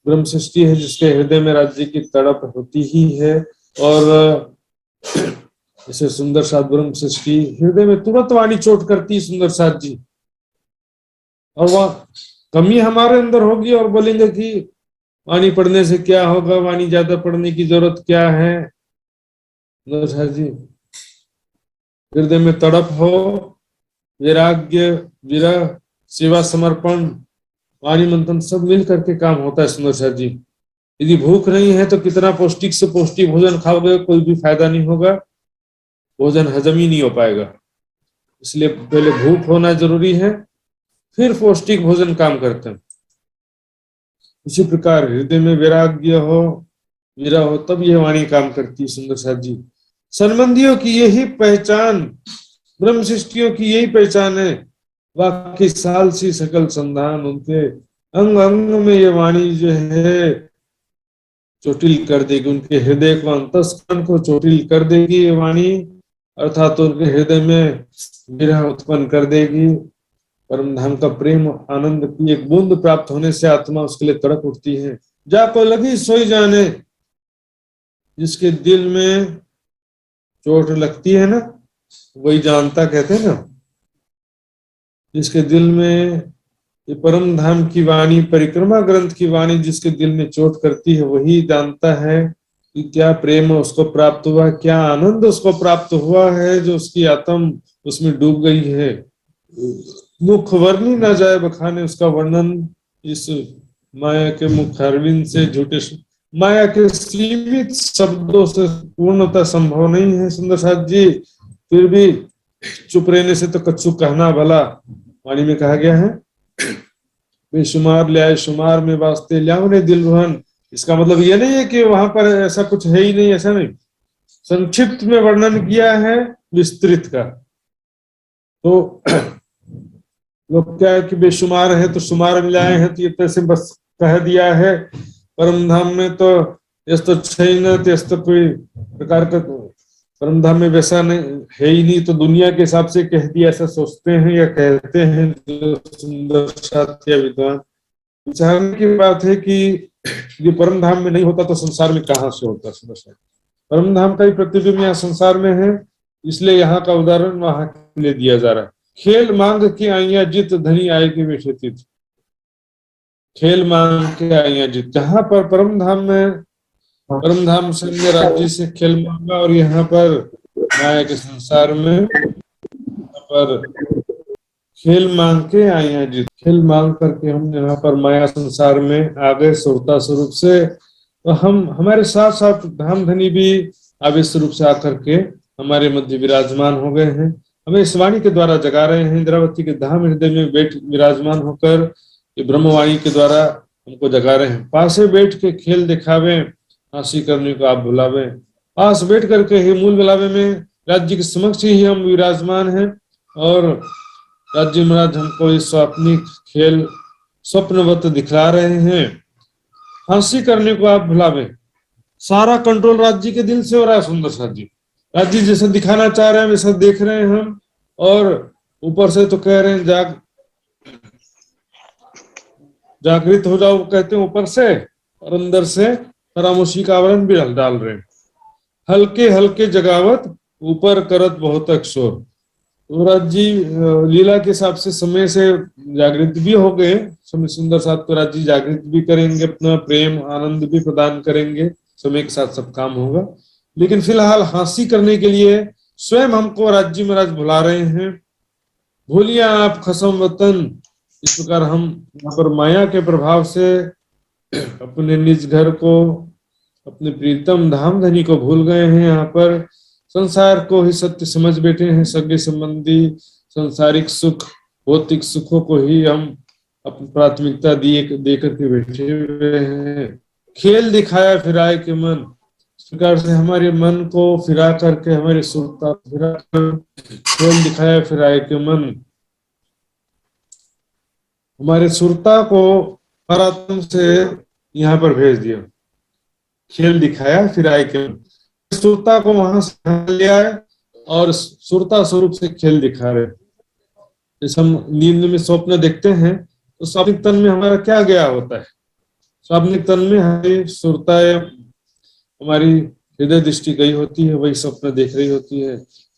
ब्रह्म सृष्टि है जिसके हृदय में राज्य की तड़प होती ही है, और जैसे सुंदर साथ ब्रह्म सृष्टि हृदय में तुरंत वाणी चोट करती है सुंदर साथ जी, और वह कमी हमारे अंदर होगी और बोलेंगे कि वाणी पढ़ने से क्या होगा, वाणी ज्यादा पढ़ने की जरूरत क्या है। सुंदर साथ जी हृदय में तड़प हो, वैराग्य, विरह, सेवा, समर्पण, वाणी मंथन सब मिल करके काम होता है सुंदर साथ जी। यदि भूख नहीं है तो कितना पौष्टिक से पौष्टिक भोजन खाओगे, कोई भी फायदा नहीं होगा, भोजन हजम ही नहीं हो पाएगा। इसलिए पहले भूख होना जरूरी है, फिर पौष्टिक भोजन काम करते हैं। इसी प्रकार हृदय में वैराग्य हो, विरह हो, तब यह वाणी काम करती है सुंदर साथ जी। संबंधियों की यही पहचान, ब्रह्म सृष्टियों की यही पहचान है, वाकई साल सी सकल संधान, उनके अंग अंग में ये वाणी जो है चोटिल कर देगी, उनके हृदय को, अंतस्करण को चोटिल कर देगी ये वाणी, अर्थात तो उनके हृदय में विरह उत्पन्न कर देगी। परम धाम का प्रेम आनंद की एक बूंद प्राप्त होने से आत्मा उसके लिए तड़प उठती है। जाको लगी सोई जाने, जिसके दिल में चोट लगती है ना वही जानता, कहते हैं ना, जिसके दिल में ये परम धाम की वाणी, परिक्रमा ग्रंथ की वाणी जिसके दिल में चोट करती है वही जानता है कि क्या प्रेम उसको प्राप्त हुआ, क्या आनंद उसको प्राप्त हुआ है, जो उसकी आत्म उसमें डूब गई है। मुख वर्णी ना जाए बखाने, उसका वर्णन इस माया के मुख अरविंद से, झूठे माया के सीमित शब्दों से पूर्णता संभव नहीं है। सुंदर साथ जी, फिर भी चुप रहने से तो कच्चू कहना भला, वाणी में कहा गया है, बेशुमार ले आए शुमार में वास्ते ल्यावने दिल रुहन। इसका मतलब ये नहीं है कि वहां पर ऐसा कुछ है ही नहीं, ऐसा नहीं, संक्षिप्त में वर्णन किया है विस्तृत का। तो लोग क्या है कि बेशुमार है तो शुमार मिलाए हैं, तो ये तैसे बस कह दिया है। परम धाम में तो यस्तो छैन त्यस्तो कोई प्रकार का परम धाम में वैसा नहीं है ही नहीं, तो दुनिया के हिसाब से कह दिया ऐसा सोचते हैं या कहते हैं जो सुंदर साथी विद्वान। विचारने की बात है कि ये परम धाम में नहीं होता तो संसार में कहाँ से होता। सुंदर साथी, परम धाम का ही प्रतिबिंब यहाँ संसार में है, इसलिए यहाँ का उदाहरण वहां के लिए दिया जा रहा है। खेल मांग के आइया जित धनी आए के बैठे तित, खेल मांग के आइया जित। जहां पर परम धाम में, परम धाम से राज्य से खेल मांगा, और यहाँ पर माया के संसार में यहाँ पर खेल मांग के आइया जित, खेल मांग करके हम यहाँ पर माया संसार में आ गए सुरता स्वरूप से। तो हम हमारे साथ साथ धाम धनी भी आवेश स्वरूप से आकर के हमारे मध्य विराजमान हो गए हैं, हमें इस वाणी के द्वारा जगा रहे हैं। इंद्रावती के धाम हृदय में बैठ विराजमान होकर ये ब्रह्मवाणी के द्वारा हमको जगा रहे हैं। पासे बैठ के खेल दिखावे, हंसी करने को आप बुलावे, पास बैठ करके ही मूल बुलावे में राज्य के समक्ष ही हम विराजमान हैं, और राज्य महाराज हमको इस स्वप्निक खेल स्वप्नवत दिखला रहे हैं। हंसी करने को आप बुलावे, सारा कंट्रोल राज्य के दिल से हो रहा है। सुंदर साथ जी, राज्य जैसा दिखाना चाह रहे हैं वैसा देख रहे हैं हम, और ऊपर से तो कह रहे हैं जागृत हो जाओ, कहते हैं ऊपर से, और अंदर से खामोशी का आवरण भी डाल रहे हैं। हल्के हल्के जगावत ऊपर करत बहुत अक्षोर। तो राज जी लीला के हिसाब से समय से जागृत भी हो गए, समय सुंदर साथ तो राज जी जागृत भी करेंगे, अपना प्रेम आनंद भी प्रदान करेंगे, समय के साथ सब काम होगा। लेकिन फिलहाल हंसी करने के लिए स्वयं हमको राज्य महाराज बुला रहे हैं। भूलिया आप खसम वतन, इस प्रकार हम यहाँ पर माया के प्रभाव से अपने निज घर को, अपने प्रीतम धाम धनी को भूल गए हैं। यहाँ पर संसार को ही सत्य समझ बैठे हैं, सगे संबंधी संसारिक सुख भौतिक सुखों को ही हम अपनी प्राथमिकता दे करके बैठे हुए हैं। खेल दिखाया फिराए के मन, इस प्रकार से हमारे मन को फिरा करके, हमारे सुरता फिरा कर, खेल दिखाया फिराए के मन, हमारे सुरता को परात्म से यहाँ पर भेज दिया। खेल दिखाया फिराए के मन, सुरता को वहां से ले आए और सुरता स्वरूप से खेल दिखा रहे। जैसे हम नींद में स्वप्न देखते हैं तो स्वाप्निक तन में हमारा क्या गया होता है, स्वाप्निक तन में हमारी सुरता हमारी हृदय दृष्टि गई होती है, वही स्वप्न देख रही होती है।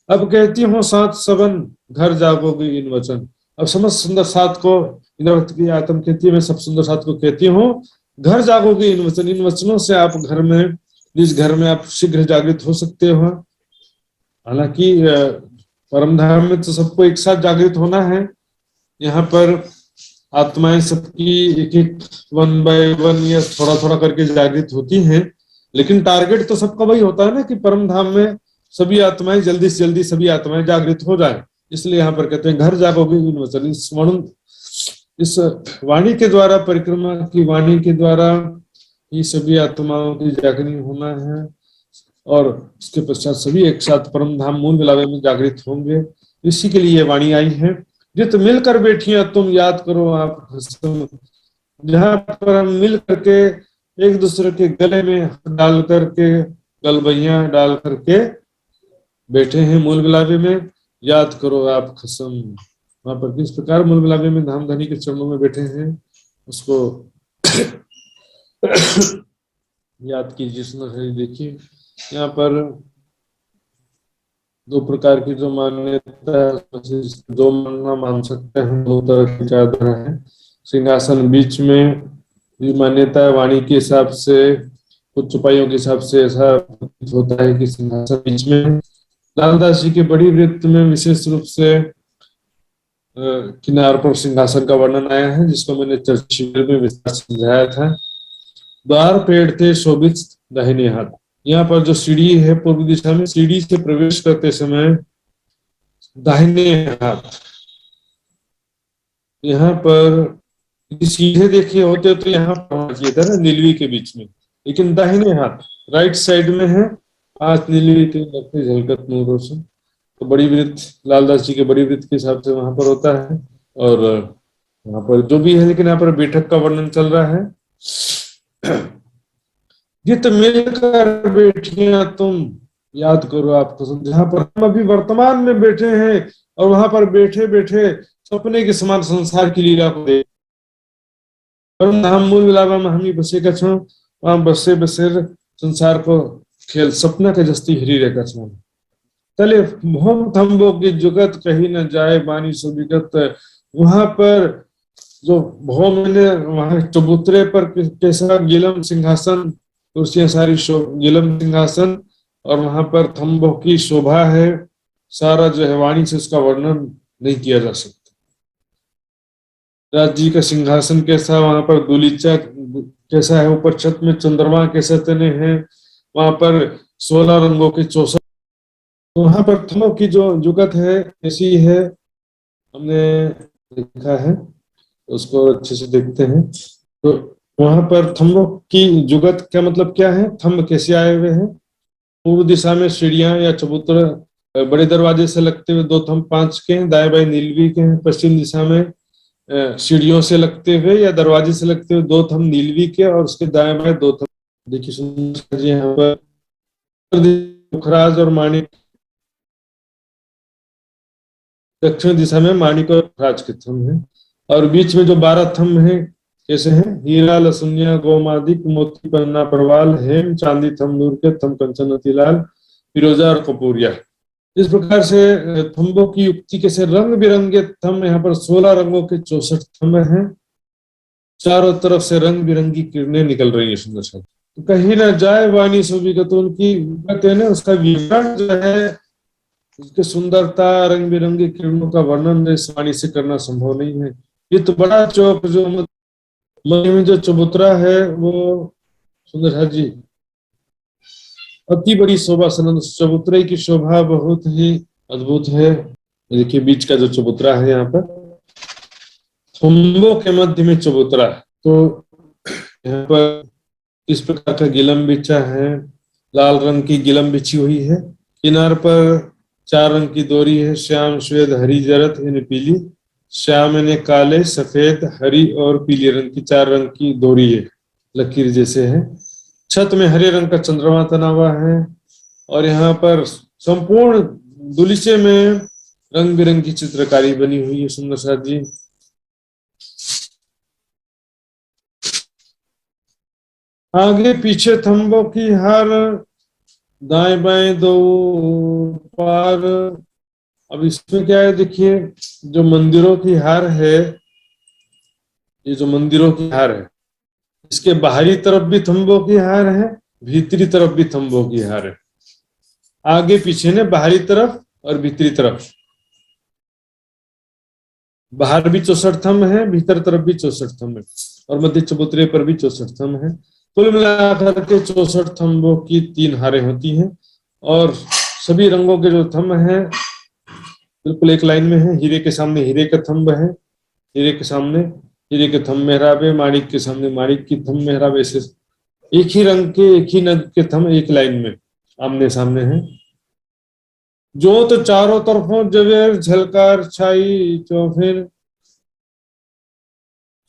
अब कहती हूँ सात सबन घर जागोगे इन वचन। अब समस्त सुंदर सात को इंद्रावती की आत्म कहती है, मैं सब सुंदर सात को कहती हूँ घर जागोगे इन वचन, इन वचनों से आप घर में, जिस घर में आप शीघ्र जागृत हो सकते हो। हालांकि परम धाम में तो सबको एक साथ जागृत होना है, यहाँ पर आत्माएं सबकी एक एक वन बाय वन या थोड़ा थोड़ा करके जागृत होती हैं, लेकिन टारगेट तो सबका वही होता है ना कि परम धाम में सभी आत्माएं जल्दी से जल्दी सभी आत्माएं जागृत हो जाए। इसलिए यहाँ पर कहते हैं घर जागोगे इन वचन। इस वाणी के द्वारा, परिक्रमा की वाणी के द्वारा ये सभी आत्माओं की जागृत होना है, और उसके पश्चात सभी एक साथ परम धाम मूल मिलावे में जागृत होंगे। इसी के लिए वाणी आई है। जित मिलकर बैठिया तुम याद करो आप, जहाँ पर हम मिल करके एक दूसरे के गले में हाथ डाल करके, गलबैया डाल करके बैठे हैं मूल गुलाबी में। याद करो आप खसम, वहां पर किस प्रकार मूल गुलाबी में धाम धनी के चरणों में बैठे हैं उसको याद कीजिए। सुंदर देखिए यहाँ पर दो प्रकार की जो मान्यता है, दो मानना मान सकते हैं, दो तरह की चादर है। सिंहासन बीच में ये मान्यता है, वाणी के हिसाब से, कुछ चौपाइयों के हिसाब से ऐसा होता है कि सिंहासन बीच में। लालदास जी के बड़ी वृत्त में विशेष रूप से किनार पर सिंहासन का वर्णन आया है, जिसको मैंने चर्च शिविर में विस्तार से समझाया था। द्वार पेड़ थे शोभित दाहिने हाथ। यहाँ पर जो सीढ़ी है पूर्व दिशा में, सीढ़ी से प्रवेश करते समय दाहिने हाथ, यहाँ पर सीधे देखिए होते तो यहाँ पहुंच गया था ना नीलवी के बीच में, लेकिन दाहिने हाथ राइट साइड में है। आज नीलवी के लगते झलकत नूरों से, तो बड़ी वृत्त लालदास जी के बड़ी वृत्त के हिसाब से वहां पर होता है। और वहां पर जो भी है, लेकिन यहाँ पर बैठक का वर्णन चल रहा है। जित मिलकर बैठिया तुम, याद करो आपको, जहां पर हम अभी वर्तमान में बैठे हैं और वहां पर बैठे बैठे सपने के समान संसार की लीला को देख, हम मूल विलावा में हम ही बसे का छो, वहां बसे बसे संसार को खेल सपना के जस्ती हिरी रेखा छो। तले भोम थम्बो की जुगत कहीं न जाए बानी सुविगत। वहां पर जो भोम ने वहां चबूतरे पर कैसा गिलम सिंहासन, कुर्सियां सारी गिलम सिंहासन, और वहां पर थम्बो की शोभा है। सारा जो है वाणी से उसका वर्णन नहीं किया जा सकता। राज जी का सिंहासन कैसा, वहां पर दूलीचा कैसा है, ऊपर छत में चंद्रमा कैसे तने हैं, वहां पर 16 रंगों के 64, तो वहां पर थम्बों की जो जुगत है ऐसी है, हमने देखा है, उसको अच्छे से देखते हैं। तो वहां पर थम्बों की जुगत का मतलब क्या है, थम्ब कैसे आए हुए हैं। पूर्व दिशा में सीढ़ियां या चबूतरा बड़े दरवाजे से लगते हुए 2 थम्ब 5 के हैं, दाएं बाएं नीलवी के हैं। पश्चिम दिशा में सीढ़ियों से लगते हुए या दरवाजे से लगते हुए 2 थम्ब नीलवी के, और उसके दाएं बाएं 2 थम्ब। देखिए सुंदर जी यहाँ पर मुखराज और माणिक, दक्षिण दिशा में माणिक और मुखराज के थम्ब है, और बीच में जो 12 थम्ब है कैसे हैं, हीरा लसुनिया गोमादिक मोती पन्ना परवाल हेम चांदी थम नूर के थम कंचन अतिलाल फिरोजा और कपूरिया। इस प्रकार से थम्बों की युक्ति कैसे, रंग बिरंगे थम्ब, यहाँ पर 16 रंगों के 64 थम्ब हैं। चारों तरफ से रंग बिरंगी किरणें निकल रही है सुंदर सा। तो कहीं ना जाए वाणी सुविगत, उनकी ना उसका विवरण जो है, उसकी सुंदरता रंग बिरंगी किरणों का वर्णन इस वाणी से करना संभव नहीं है। ये तो बड़ा चौक जो मध्य में जो चबूतरा है वो सुंदर जी अति बड़ी शोभा, चबूतरे की शोभा बहुत ही अद्भुत है। देखिए बीच का जो चबूतरा है, यहाँ पर थम्बों के मध्य में चबूतरा है। तो यहाँ पर इस प्रकार का गिलम बिछा है, लाल रंग की गिलम बिछी हुई है। किनार पर 4 रंग की डोरी है, श्याम श्वेत हरी जरत यानी पीली, श्याम यानी काले सफेद हरी और पीले रंग की 4 रंग की डोरी है, लकीर जैसे है। छत में हरे रंग का चंद्रमा तना हुआ है, और यहाँ पर संपूर्ण दुलीचे में रंग बिरंगी चित्रकारी बनी हुई है सुंदर सा जी। आगे पीछे थम्बों की हार, दाएं बाएं 2 पार। अब इसमें क्या है देखिए, जो मंदिरों की हार है, ये जो मंदिरों की हार है, इसके बाहरी तरफ भी थम्बों की हार है, भीतरी तरफ भी थम्बों की हार है। आगे पीछे ने बाहरी तरफ और भीतरी तरफ, बाहर भी 64 थम्ब है, भीतर तरफ भी 64 थम्ब है, और मध्य चबूतरे पर भी 64 थम्ब है। कुल मिलाकर के 64 थम्बों की 3 हारें होती हैं, और सभी रंगों के जो थम्ब हैं बिल्कुल एक लाइन में है। हीरे के सामने हीरे का थम्ब है, हीरे के सामने हीरे के थम्ब मेहराब है, माणिक के सामने माणिक की थम्ब मेहराब, ऐसे एक ही रंग के एक ही नग के थम्ब एक लाइन में आमने सामने है। जो तो चारों तरफों जवेर झलकार छाई, तो फिर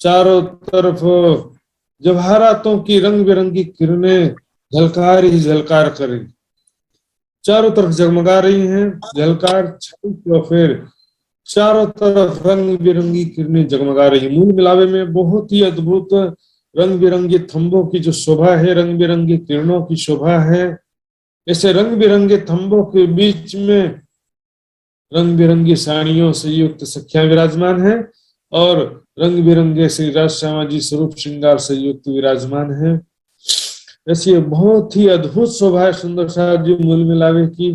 चारों तरफ जवाहरातों की रंग बिरंगी किरणें झलकार ही झलकार कर रही, चारों तरफ जगमगा रही हैं, झलकार छाई तो फिर चारों तरफ रंग बिरंगी किरणें जगमगा रही। मूल मिलावे में बहुत ही अद्भुत रंग बिरंगे थंबों की जो शोभा है, रंग बिरंगी किरणों की शोभा है। ऐसे रंग बिरंगे थंबों के बीच में रंग बिरंगी साड़ियों से युक्त सखियां विराजमान है और रंग बिरंगे श्री राज श्यामा जी स्वरूप श्रृंगार से युक्त विराजमान है। ऐसी बहुत ही अद्भुत शोभा है सुंदर साहब जी मूल मिलावे की।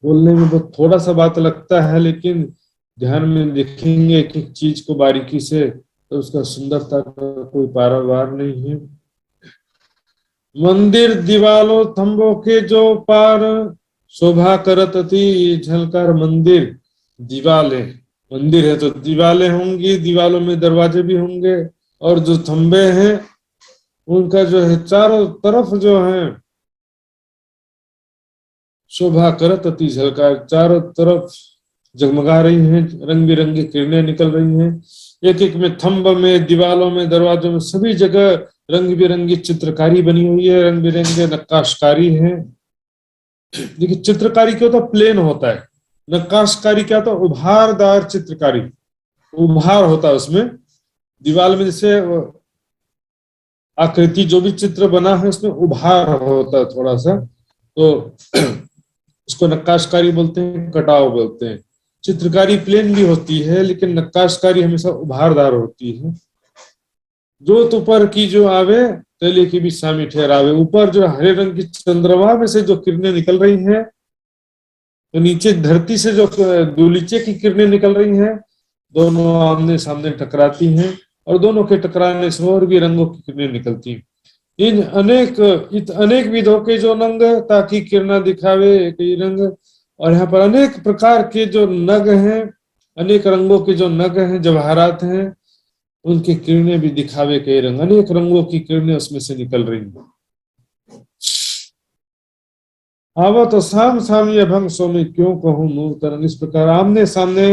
बोलने में बहुत थोड़ा सा बात लगता है, लेकिन ध्यान में देखेंगे एक एक चीज को बारीकी से तो उसका सुंदरता का कोई पारावार नहीं है। मंदिर दीवालों थंबों के जो पार शोभा करत अति झलकार। मंदिर दीवाले, मंदिर है तो दीवालें होंगी, दीवालों में दरवाजे भी होंगे, और जो थंबे हैं उनका जो है चारों तरफ जो है शोभा करत अति झलकार, चारों तरफ जगमगा रही हैं, रंग बिरंगी किरणें निकल रही हैं। एक एक में थंब में, दीवालों में, दरवाजों में, सभी जगह रंग बिरंगी चित्रकारी बनी हुई है, रंग बिरंगे नक्काशकारी है। देखिए चित्रकारी क्या होता है, प्लेन होता है। नक्काशकारी क्या होता है, उभारदार चित्रकारी, उभार होता है उसमें। दीवार में जैसे आकृति जो भी चित्र बना है उसमें उभार होता है थोड़ा सा, तो उसको नक्काशकारी बोलते हैं, कटाव बोलते हैं। चित्रकारी प्लेन भी होती है लेकिन नक्काशकारी हमेशा उभारदार होती है। जो तो पर की जो आवे तले की भी सामी ठहरावे। ऊपर जो हरे रंग की चंद्रमा में से जो किरणें निकल रही हैं, तो नीचे धरती से जो दूलीचे की किरणें निकल रही हैं, दोनों आमने सामने टकराती हैं और दोनों के टकराने से और भी रंगों की किरणें निकलती हैं। इन अनेक विधों के जो नंग ताकि किरणा दिखावे कई रंग, और यहाँ पर अनेक प्रकार के जो नग हैं, अनेक रंगों के जो नग हैं, जवाहरात हैं, उनकी किरणें भी दिखावे कई रंग, अनेक रंगों की किरणें उसमें से निकल रही हैं। आवा तो साम सामी अभंग सो में क्यों कहूं नूर तरंग। इस प्रकार आमने सामने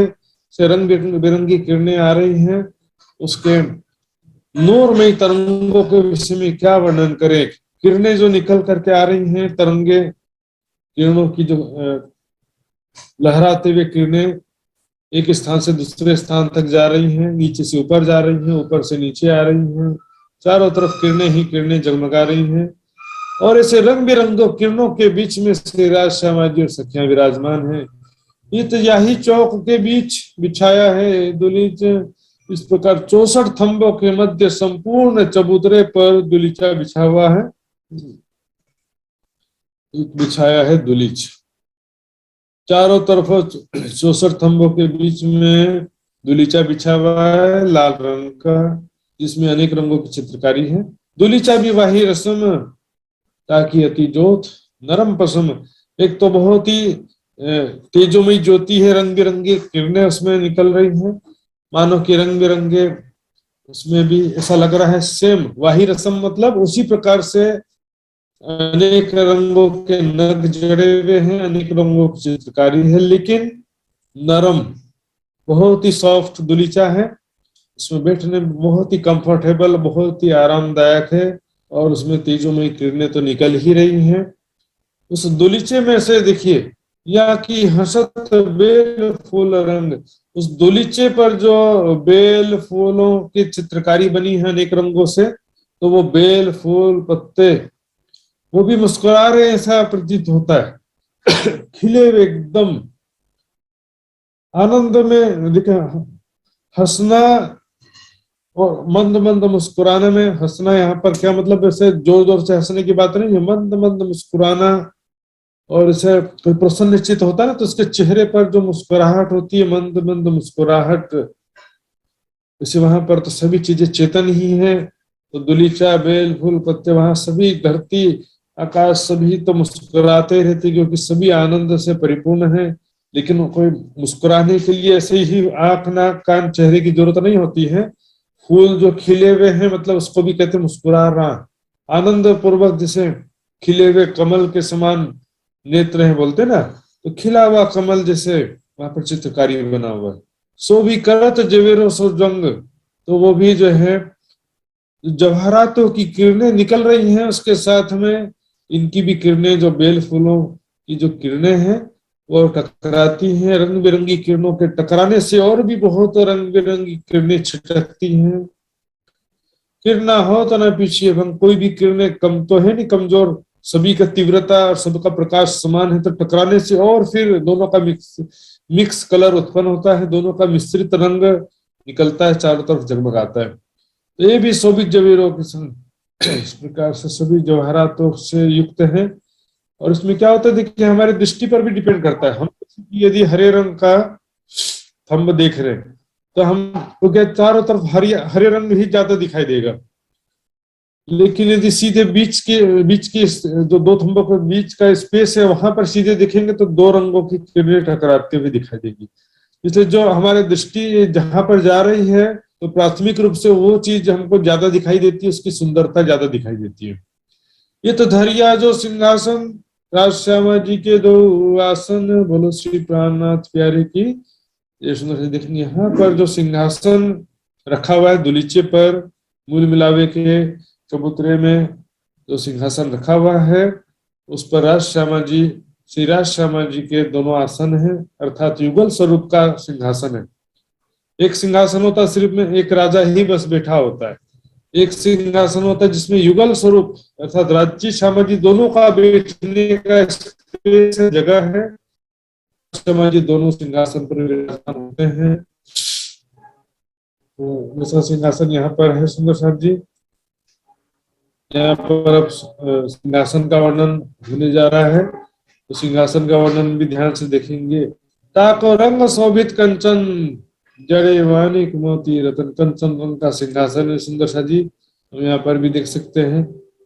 से रंग बिरंगी किरणें आ रही हैं, उसके नूरमयी तरंगों के विषय में क्या वर्णन करें। किरणें जो निकल करके आ रही हैं, तरंगे किरणों की जो लहराते हुए किरणें एक स्थान से दूसरे स्थान तक जा रही हैं, नीचे से ऊपर जा रही हैं, ऊपर से नीचे आ रही हैं, चारों तरफ किरणें ही किरणें जगमगा रही हैं। और ऐसे रंग बिरंगों किरणों के बीच में श्री राज श्यामा जी और सखियां विराजमान हैं। इत याही चौक के बीच बिछाया है दुलीच। इस प्रकार 64 थंबों के मध्य संपूर्ण चबूतरे पर दुलीचा बिछा हुआ है, बिछाया है दुलीच। चारों तरफ 64 थंबों के बीच में दुलीचा बिछा हुआ है लाल रंग का, जिसमें अनेक रंगों की चित्रकारी है। दुलीचा भी वही रस्म ताकि अति ज्योत नरम पसम। एक तो बहुत ही तेजोमयी ज्योति है, रंग बिरंगी किरणें उसमें निकल रही हैं, मानो कि रंग बिरंगे उसमें भी ऐसा लग रहा है सेम वही रस्म, मतलब उसी प्रकार से अनेक रंगों के नग जड़े हुए हैं, अनेक रंगों की चित्रकारी है, लेकिन नरम, बहुत ही सॉफ्ट दुलीचा है। उसमें बैठने में बहुत ही कंफर्टेबल, बहुत ही आरामदायक है, और उसमें तेजोमयी किरणें तो निकल ही रही हैं। उस दुलीचे में से देखिए, या की हसत बेल फूल रंग, उस दुलीचे पर जो बेल फूलों की चित्रकारी बनी है अनेक रंगों से, तो वो बेल फूल पत्ते वो भी मुस्कुरा रहे ऐसा प्रतीत होता है। खिले हुए एकदम आनंद में। देखा हंसना और मंद मंद मुस्कुराने में, हंसना यहाँ पर क्या मतलब, ऐसे जोर जोर से हंसने की बात नहीं है, मंद मंद मुस्कुराना। और इसे कोई प्रसन्न चित्त होता है ना, तो उसके चेहरे पर जो मुस्कुराहट होती है, मंद मंद मुस्कुराहट, इसे वहां पर तो सभी चीजें चेतन ही है। तो दुलीचा बेल फूल पत्ते, वहां सभी धरती आकाश सभी तो मुस्कुराते रहते, क्योंकि सभी आनंद से परिपूर्ण है। लेकिन कोई मुस्कुराने के लिए ऐसे ही आंख नाक कान चेहरे की जरूरत नहीं होती है। फूल जो खिले हुए हैं, मतलब उसको भी कहते मुस्कुरा रहा, आनंद पूर्वक, जैसे खिले हुए कमल के समान नेत्र हैं बोलते ना, तो खिला हुआ कमल जैसे वहां पर चित्रकारी बना हुआ है। सो भी करत जवेरो सो जंग, तो वो भी जो है जवाहरातों की किरणें निकल रही हैं, उसके साथ में इनकी भी किरणें, जो बेल फूलों की जो किरणें हैं वो टकराती हैं। रंग बिरंगी किरणों के टकराने से और भी बहुत रंग बिरंगी किरणें छिटकती हैं। किरणा हो तो ना पीछे भंग, कोई भी किरणें कम तो है नहीं, कमजोर, सभी का तीव्रता और सबका प्रकाश समान है, तो टकराने से और फिर दोनों का मिक्स कलर उत्पन्न होता है, दोनों का मिश्रित रंग निकलता है, चारों तरफ जगमगाता है। तो ये भी शोभित जवेरों के संग इस प्रकार से सभी जवाहरातों से युक्त है। और इसमें क्या होता है, देखिए हमारे दृष्टि पर भी डिपेंड करता है। हम यदि हरे रंग का थंब देख रहे हैं तो हम तो क्या चारों तरफ हरे रंग ही ज्यादा दिखाई देगा। लेकिन यदि सीधे बीच के जो दो थंबों के बीच का स्पेस है वहां पर सीधे देखेंगे तो दो रंगों की किरणें टकराते हुए दिखाई देगी। इसलिए जो हमारे दृष्टि जहां पर जा रही है तो प्राथमिक रूप से वो चीज हमको ज्यादा दिखाई देती है, उसकी सुंदरता ज्यादा दिखाई देती है। ये तो धरिया जो सिंहासन, राज श्यामा जी के दो आसन, बोलो श्री प्राणनाथ प्यारे की। ये सुंदर से देखिए यहाँ पर जो सिंहासन रखा हुआ है दुलीचे पर, मूल मिलावे के चबूतरे में जो सिंहासन रखा हुआ है उस पर राज श्यामा जी, श्री राज श्यामा जी के दोनों आसन हैं, अर्थात युगल स्वरूप का सिंहासन है। एक सिंहासन होता है सिर्फ में एक राजा ही बस बैठा होता है, एक सिंहासन होता है जिसमें युगल स्वरूप अर्थात राज्य श्यामा जी दोनों का बैठने का स्पेस है, जगह है। श्यामा जी दोनों सिंहासन पर विराजमान होते हैं। तो दूसरा सिंहासन यहाँ पर है सुंदर साहब जी। यहाँ पर अब सिंहासन का वर्णन होने जा रहा है, तो सिंहासन का वर्णन भी ध्यान से देखेंगे। ताको रंग शोभित कंचन, जड़े मानिक मोती रतन, कंचन रंग का सिंहासन है सुंदर सा जी, हम यहाँ पर भी देख सकते हैं।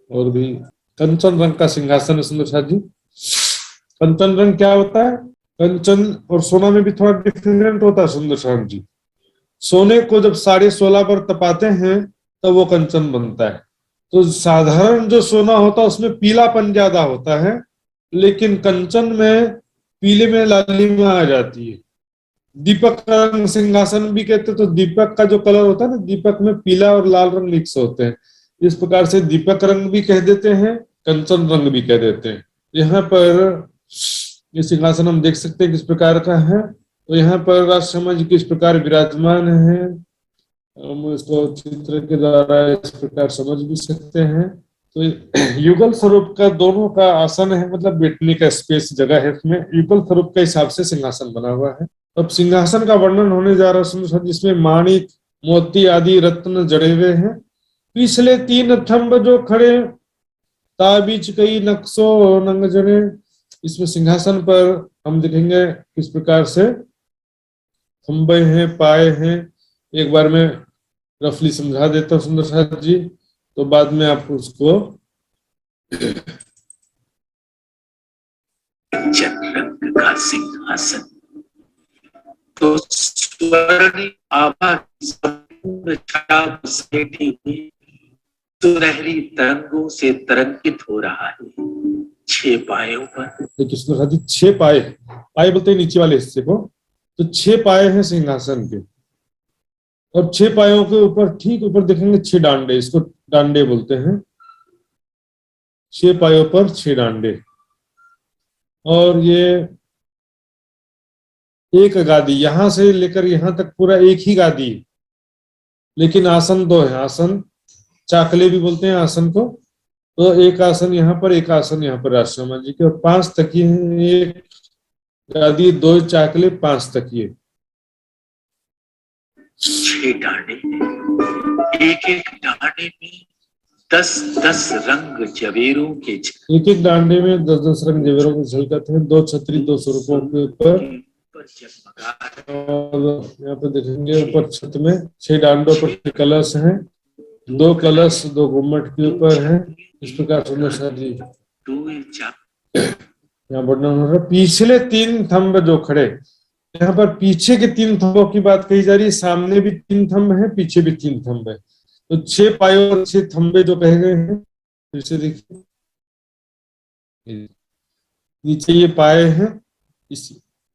और भी कंचन रंग का सिंहासन है सुंदर सा जी। कंचन रंग क्या होता है? कंचन और सोना में भी थोड़ा डिफरेंट होता है सुंदर सा जी। सोने को जब 16.5 पर तपाते हैं तब वो कंचन बनता है। तो साधारण जो सोना होता है उसमें पीलापन ज्यादा होता है, लेकिन कंचन में पीले में लालिमा आ जाती है। दीपक का रंग सिंहासन भी कहते हैं, तो दीपक का जो कलर होता है ना, दीपक में पीला और लाल रंग मिक्स होते हैं, इस प्रकार से दीपक रंग भी कह देते हैं, कंचन रंग भी कह देते हैं। यहाँ पर ये सिंहासन हम देख सकते हैं किस प्रकार का है। तो यहाँ पर राज श्यामा जी किस प्रकार विराजमान है, हम इसको चित्र के द्वारा इस प्रकार समझ भी सकते हैं। तो युगल स्वरूप का दोनों का आसन है, मतलब बैठने का स्पेस जगह है, इसमें युगल स्वरूप के हिसाब से सिंहासन बना हुआ है। अब सिंहासन का वर्णन होने जा रहा है जिसमें माणिक मोती आदि रत्न जड़े हुए हैं। पिछले 3 थंब जो खड़े, ताबीच कई नक्शो नंग जड़े। इसमें सिंहासन पर हम देखेंगे किस प्रकार से खंबे हैं, पाए हैं। एक बार में रफली समझा देता हूँ सुंदर साहब जी, तो बाद में आप उसको रंग का सिंहासन तो स्वर्ण आभा सुनहरी तरंगों से तरंगित हो रहा है। 6 पायों पर देखिए सुंदर साहब जी, 6 पाए, पाए बोलते हैं नीचे वाले हिस्से को, तो 6 पाए हैं सिंहासन के। और 6 पायों के ऊपर ठीक ऊपर देखेंगे 6 डांडे, इसको डांडे बोलते हैं। 6 पायों पर 6 डांडे। और ये एक गादी, यहां से लेकर यहां तक पूरा एक ही गादी, लेकिन आसन 2 है। आसन चाकले भी बोलते हैं आसन को। तो एक आसन यहाँ पर, एक आसन यहाँ पर राज श्यामा जी के, और 5 तकिए हैं। एक गादी, 2 चाकले, 5 तकिए। 6 डांडे, एक एक डांडे में 10-10 रंग जवेरों के एक एक डांडे में 10-10 रंग जवेरों के झलकते हैं। 2 छतरी 2 स्वरूपों के ऊपर। और यहाँ पे देखेंगे ऊपर छत में 6 डांडों पर कलश हैं, 2 कलश 2 गुम्मट के ऊपर है। इस प्रकार सुंदर साहब जी यहाँ वर्णन हो रहा है। पिछले 3 थंब जो खड़े, यहाँ पर पीछे के 3 थंबों की बात कही जा रही है। सामने भी 3 थंब है, पीछे भी 3 थंब है। तो 6 पाए और 6 थंबे जो कहे गए हैं, फिर से देखिए नीचे ये पाए हैं,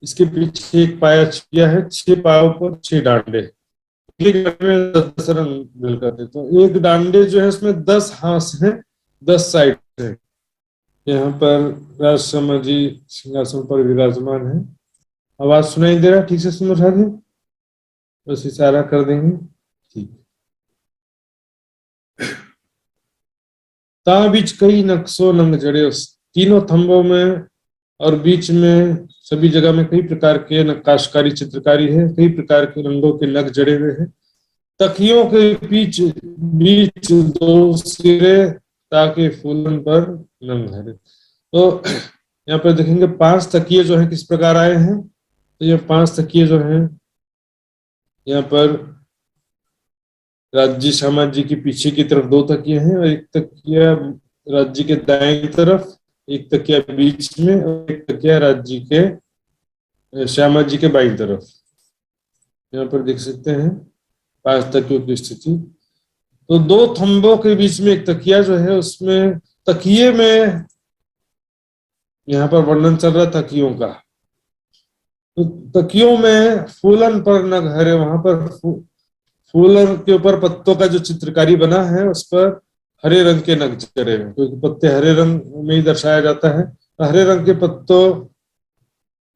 इसके पीछे एक पाया छिया है, 6 पायों पर 6 डांडे। में 10 रंग मिलकर थे। तो एक डांडे जो है उसमें 10 हाथ हैं, 10 साइड है। यहाँ पर राजशर्मा जी सिंहासन पर विराजमान है। आवाज सुनाई दे रहा ठीक से? सुन रहा है? बस इशारा कर देंगे। ठीक। ता बीच कई नक्शों नंग जड़े, उस तीनों थंबों में और बीच में सभी जगह में कई प्रकार के नक्काशकारी चित्रकारी है, कई प्रकार के रंगों के नग जड़े हुए हैं। तकियों के बीच बीच 2 सिरे ताकि फूलन पर नंग हरे। तो यहाँ पर देखेंगे 5 तकिए जो है किस प्रकार आए हैं। तो ये 5 तकिए जो हैं यहाँ पर राज्य श्यामा जी के पीछे की तरफ 2 तकिए हैं और एक तकिया राज्य के दाएं तरफ, एक तकिया बीच में और एक तकिया राज्य के श्यामा जी के बाईं तरफ। यहाँ पर देख सकते हैं 5 तकियों की स्थिति। तो 2 थंबों के बीच में एक तकिया जो है उसमें तकिए में यहाँ पर वर्णन चल रहा तकियों का। तो तकियों में फूलन पर नग हरे, वहां पर फूलन के ऊपर पत्तों का जो चित्रकारी बना है उस पर हरे रंग के नग चढ़े हुए, क्योंकि पत्ते हरे रंग में ही दर्शाया जाता है। तो हरे रंग के पत्तों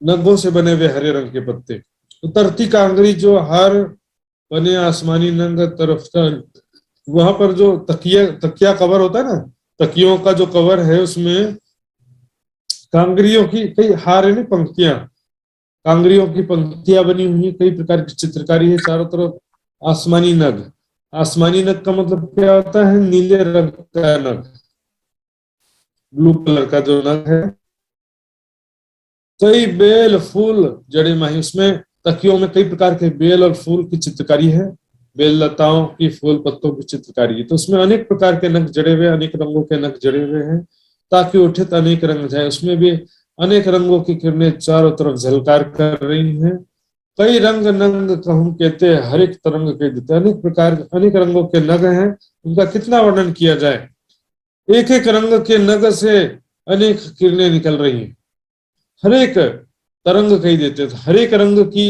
नगों से बने हुए हरे रंग के पत्ते। उतरती कांगरी जो हार बने आसमानी नंग तरफ का, वहां पर जो तकिया कवर होता है ना, तकियों का जो कवर है उसमें कांगरियों की कई हार है, पंक्तियां, कांगरियों की पंक्तियां बनी हुई, कई प्रकार की चित्रकारी है। चारों तरफ आसमानी नग। आसमानी नग का मतलब क्या होता है? नीले रंग का नग, ब्लू कलर का जो नग है। कई बेल फूल जड़े माही, उसमें तकियों में कई प्रकार के बेल और फूल की चित्रकारी है, बेल लताओं की, फूल पत्तों की चित्रकारी है। तो उसमें अनेक प्रकार के नग जड़े हुए, अनेक रंगों के नग जड़े हुए हैं, ताकि उठे तो अनेक रंग जाए। उसमें भी अनेक रंगों की किरणें चारों तरफ झलकार कर रही हैं। कई रंग नंग कहूं कहते, हर एक तरंग कह देते। अनेक प्रकार अनेक रंगों के नग हैं, उनका कितना वर्णन किया जाए। एक एक रंग के नग से अनेक किरणें निकल रही हैं, हर एक तरंग कह देते। हर एक रंग की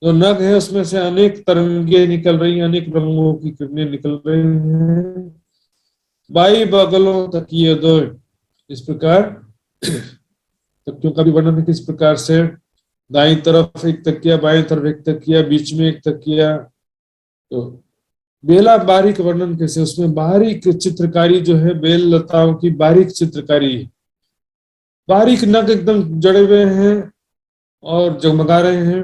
जो नग है उसमें से अनेक तरंगे निकल रही हैं, अनेक रंगों की किरणें निकल रही हैं। बाई बगलों तकिए दो, इस प्रकार तकियों का भी वर्णन किस प्रकार से, दाईं तरफ एक तकिया, बाईं तरफ एक तकिया, बीच में एक तकिया। तो बेला बारीक वर्णन कैसे, उसमें बारीक चित्रकारी जो है, बेल लताओं की बारीक चित्रकारी, बारीक नग एकदम जड़े हुए हैं और जगमगा रहे हैं।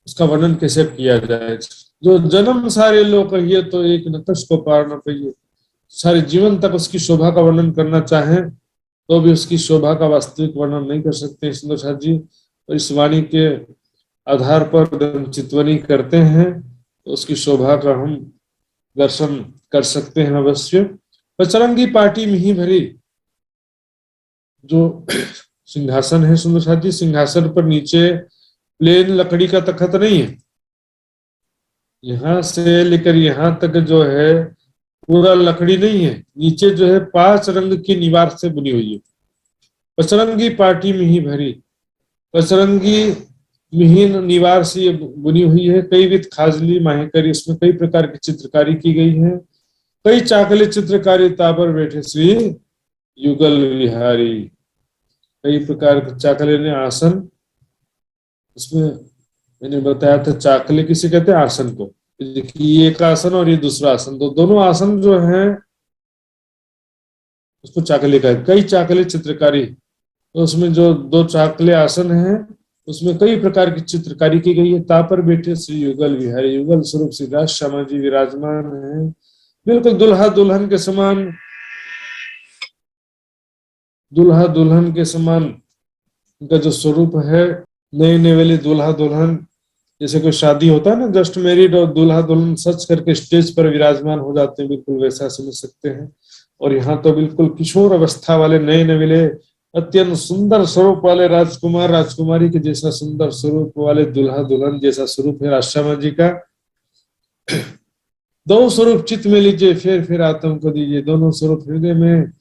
उसका वर्णन कैसे किया जाए? जो जन्म सारे लोग कहिए तो एक नकश को पार न कहिए। सारे जीवन तक उसकी शोभा का वर्णन करना चाहें तो भी उसकी शोभा का वास्तविक वर्णन नहीं कर सकते सुंदर साथ जी। और इस वाणी के आधार पर चितवनी करते हैं तो उसकी शोभा का हम दर्शन कर सकते हैं अवश्य। पचरंगी पार्टी में ही भरी जो सिंहासन है सुंदर साथ जी, सिंहासन पर नीचे प्लेन लकड़ी का तखत नहीं है, यहां से लेकर यहां तक जो है पूरा लकड़ी नहीं है, नीचे जो है 5 रंग की निवार से बुनी हुई है। पचरंगी पार्टी में ही भरी, पचरंगी मिहीन निवार से बुनी हुई है। कई विध खाजली माहेकरी, इसमें कई प्रकार की चित्रकारी की गई है। कई चाकले चित्रकारी ताबर बैठे श्री युगल विहारी, कई प्रकार के चाकले ने आसन, उसमें मैंने बताया था चाकले किसे कहते हैं, आसन को। ये एक आसन और ये दूसरा आसन, तो दोनों आसन जो है उसको चाकले का है। कई चाकले चित्रकारी, तो उसमें जो 2 चाकले आसन हैं उसमें कई प्रकार की चित्रकारी की गई है। तापर बैठे श्री युगल विहारी, युगल स्वरूप श्री राज श्यामा जी विराजमान है, बिल्कुल दुल्हा दुल्हन के समान, दुल्हा दुल्हन के समान उनका जो स्वरूप है। नए नए वाले दुल्हा दुल्हन, जैसे कोई शादी होता है ना, जस्ट मैरिड, और दुल्हा दुल्हन सच करके स्टेज पर विराजमान हो जाते हैं, बिल्कुल वैसा समझ सकते हैं। और यहाँ तो बिल्कुल किशोर अवस्था वाले नए नवेले अत्यंत सुंदर स्वरूप वाले राजकुमार राजकुमारी के जैसा सुंदर स्वरूप वाले दुल्हा दुल्हन जैसा स्वरूप है राजश्यामा जी का। 2 स्वरूप चित्त में लीजिए, फिर आत्म को दीजिए। दोनों स्वरूप हृदय में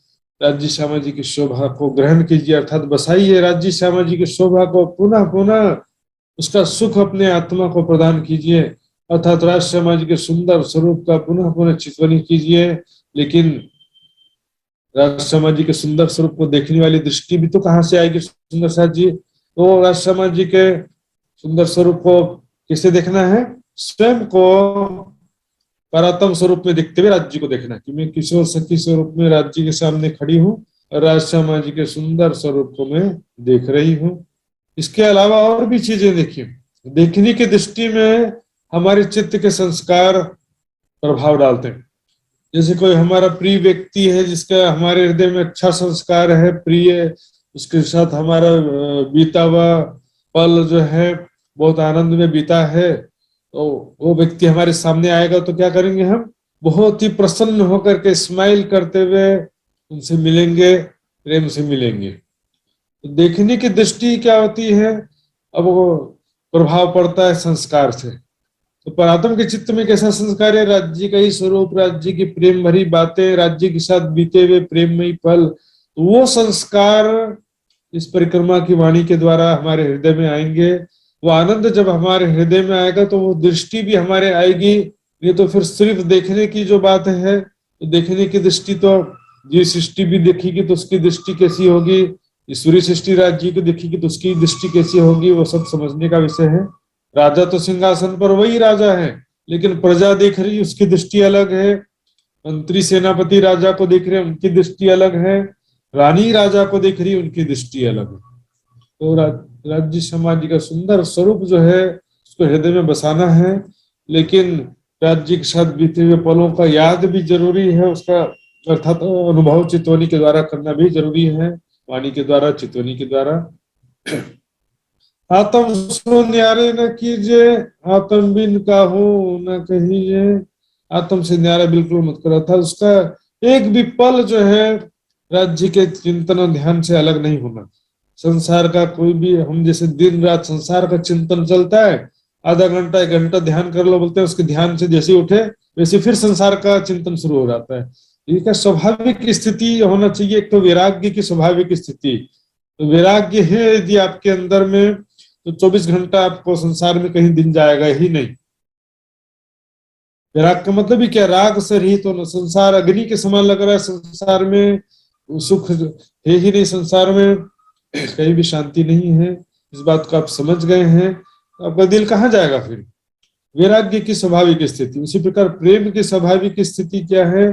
राज्य श्यामा जी की शोभा को ग्रहण कीजिए, अर्थात बसाइए राज्य श्यामा जी की शोभा को, पुनः पुनः उसका सुख अपने आत्मा को प्रदान कीजिए। अर्थात राजशर्मा जी के सुंदर स्वरूप का पुनः पुनः चित्रण कीजिए। लेकिन राजशर्मा जी के सुंदर स्वरूप को देखने वाली दृष्टि भी तो कहाँ से आएगी सुंदर साथ जी? तो राजशर्मा जी के सुंदर स्वरूप को किसे देखना है? स्वयं को परात्म स्वरूप में देखते हुए राज्य को देखना कि मैं किशोर सखी स्वरूप में राज्य के सामने खड़ी हूँ और राजशर्मा जी के सुंदर स्वरूप को मैं देख रही हूँ। इसके अलावा और भी चीजें देखिए। देखने की दृष्टि में हमारे चित्त के संस्कार प्रभाव डालते हैं। जैसे कोई हमारा प्रिय व्यक्ति है जिसका हमारे हृदय में अच्छा संस्कार है, प्रिय, उसके साथ हमारा बीता हुआ पल जो है बहुत आनंद में बीता है, तो वो व्यक्ति हमारे सामने आएगा तो क्या करेंगे? हम बहुत ही प्रसन्न होकर के स्माइल करते हुए उनसे मिलेंगे, प्रेम से मिलेंगे। तो देखने की दृष्टि क्या होती है? अब वो प्रभाव पड़ता है संस्कार से। तो परात्म के चित्त में कैसा संस्कार है? राज्य का ही स्वरूप, राज्य की प्रेम भरी बातें, राज्य के साथ बीते हुए प्रेममयी पल, तो वो संस्कार इस परिक्रमा की वाणी के द्वारा हमारे हृदय में आएंगे। वो आनंद जब हमारे हृदय में आएगा तो वो दृष्टि भी हमारे आएगी। ये तो फिर सिर्फ देखने की जो बात है, तो देखने की दृष्टि तो जी सृष्टि भी देखेगी तो उसकी दृष्टि कैसी होगी, ईश्वरी सृष्टि राज्य को देखेगी तो उसकी दृष्टि कैसी होगी, वो सब समझने का विषय है। राजा तो सिंहासन पर वही राजा है, लेकिन प्रजा देख रही उसकी दृष्टि अलग है। मंत्री सेनापति राजा को देख रहे हैं, उनकी दृष्टि अलग है। रानी राजा को देख रही, उनकी दृष्टि अलग है। तो राज्य समाज का सुंदर स्वरूप जो है उसको हृदय में बसाना है, लेकिन राज्य के साथ बीते हुए पलों का याद भी जरूरी है, उसका अर्थात अनुभव चितवनी के द्वारा करना भी जरूरी है, वाणी के द्वारा, चितवनी के द्वारा। आत्म सो न्यारे न कीजिए, आत्म बिन काहू न कहिए। आत्म से न्यारा बिल्कुल मत करो, था उसका एक भी पल जो है राज्य के चिंतन और ध्यान से अलग नहीं होना। संसार का कोई भी, हम जैसे दिन रात संसार का चिंतन चलता है, आधा घंटा 1 घंटा ध्यान कर लो बोलते हैं, उसके ध्यान से जैसे उठे वैसे फिर संसार का चिंतन शुरू हो जाता है। ये स्वाभाविक स्थिति होना चाहिए। एक तो वैराग्य की स्वाभाविक स्थिति, तो वैराग्य है यदि आपके अंदर में, तो 24 घंटा आपको संसार में कहीं दिन जाएगा ही नहीं। वैराग का मतलब ही क्या? राग से रहित होना। संसार अग्नि के समान लग रहा है, संसार में सुख है ही नहीं, संसार में कहीं भी शांति नहीं है। इस बात को आप समझ गए हैं, तो आपका दिल कहाँ जाएगा फिर? वैराग्य की स्वाभाविक स्थिति। उसी प्रकार प्रेम की स्वाभाविक स्थिति क्या है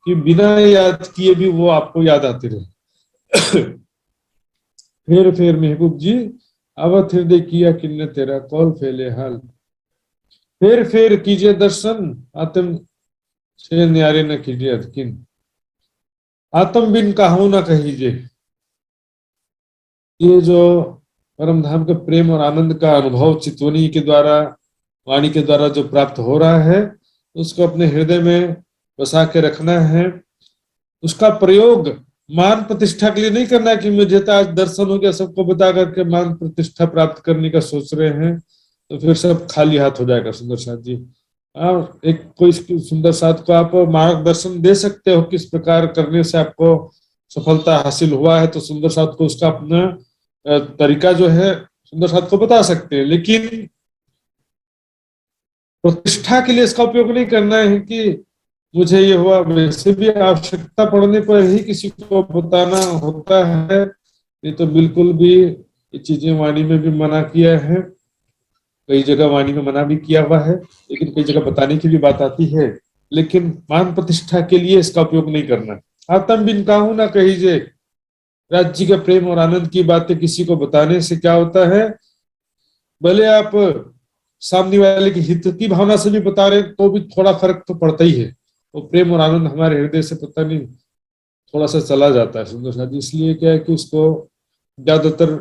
कि बिना याद किए भी वो आपको याद आते रहे। फेर फेर महबूब जी अवध हृदय किया किन्ने तेरा, कौल फैले हाल। फेर फेर कीजिए दर्शन, आत्म से न्यारे न कीजिए अधकिन। आत्म बिन काहू न कहीजे। ये जो परम धाम के प्रेम और आनंद का अनुभव चितवनी के द्वारा, वाणी के द्वारा जो प्राप्त हो रहा है, उसको अपने हृदय में बसा के रखना है। उसका प्रयोग मान प्रतिष्ठा के लिए नहीं करना है कि मुझे तो आज दर्शन हो गया, सबको बता करके मान प्रतिष्ठा प्राप्त करने का सोच रहे हैं, तो फिर सब खाली हाथ हो जाएगा। सुंदर साथ जी, एक कोई सुंदर साथ को आप मार्गदर्शन दे सकते हो किस प्रकार करने से आपको सफलता हासिल हुआ है, तो सुंदर साथ को उसका अपना तरीका जो है सुंदर साथ को बता सकते हैं। लेकिन प्रतिष्ठा के लिए इसका उपयोग नहीं करना है कि मुझे ये हुआ। वैसे भी आवश्यकता पड़ने पर ही किसी को बताना होता है, ये तो बिल्कुल भी ये चीजें वाणी में भी मना किया है, कई जगह वाणी में मना भी किया हुआ है, लेकिन कई जगह बताने की भी बात आती है। लेकिन मान प्रतिष्ठा के लिए इसका उपयोग नहीं करना। आत्म बिन काहू ना कहीजे। राज्य का प्रेम और आनंद की बातें किसी को बताने से क्या होता है, भले आप सामने वाले के हित की भावना से भी बता रहे तो भी थोड़ा फर्क तो पड़ता ही है। वो प्रेम और आनंद हमारे हृदय से पता नहीं थोड़ा सा चला जाता है सुंदर साथ। इसलिए क्या है कि उसको ज्यादातर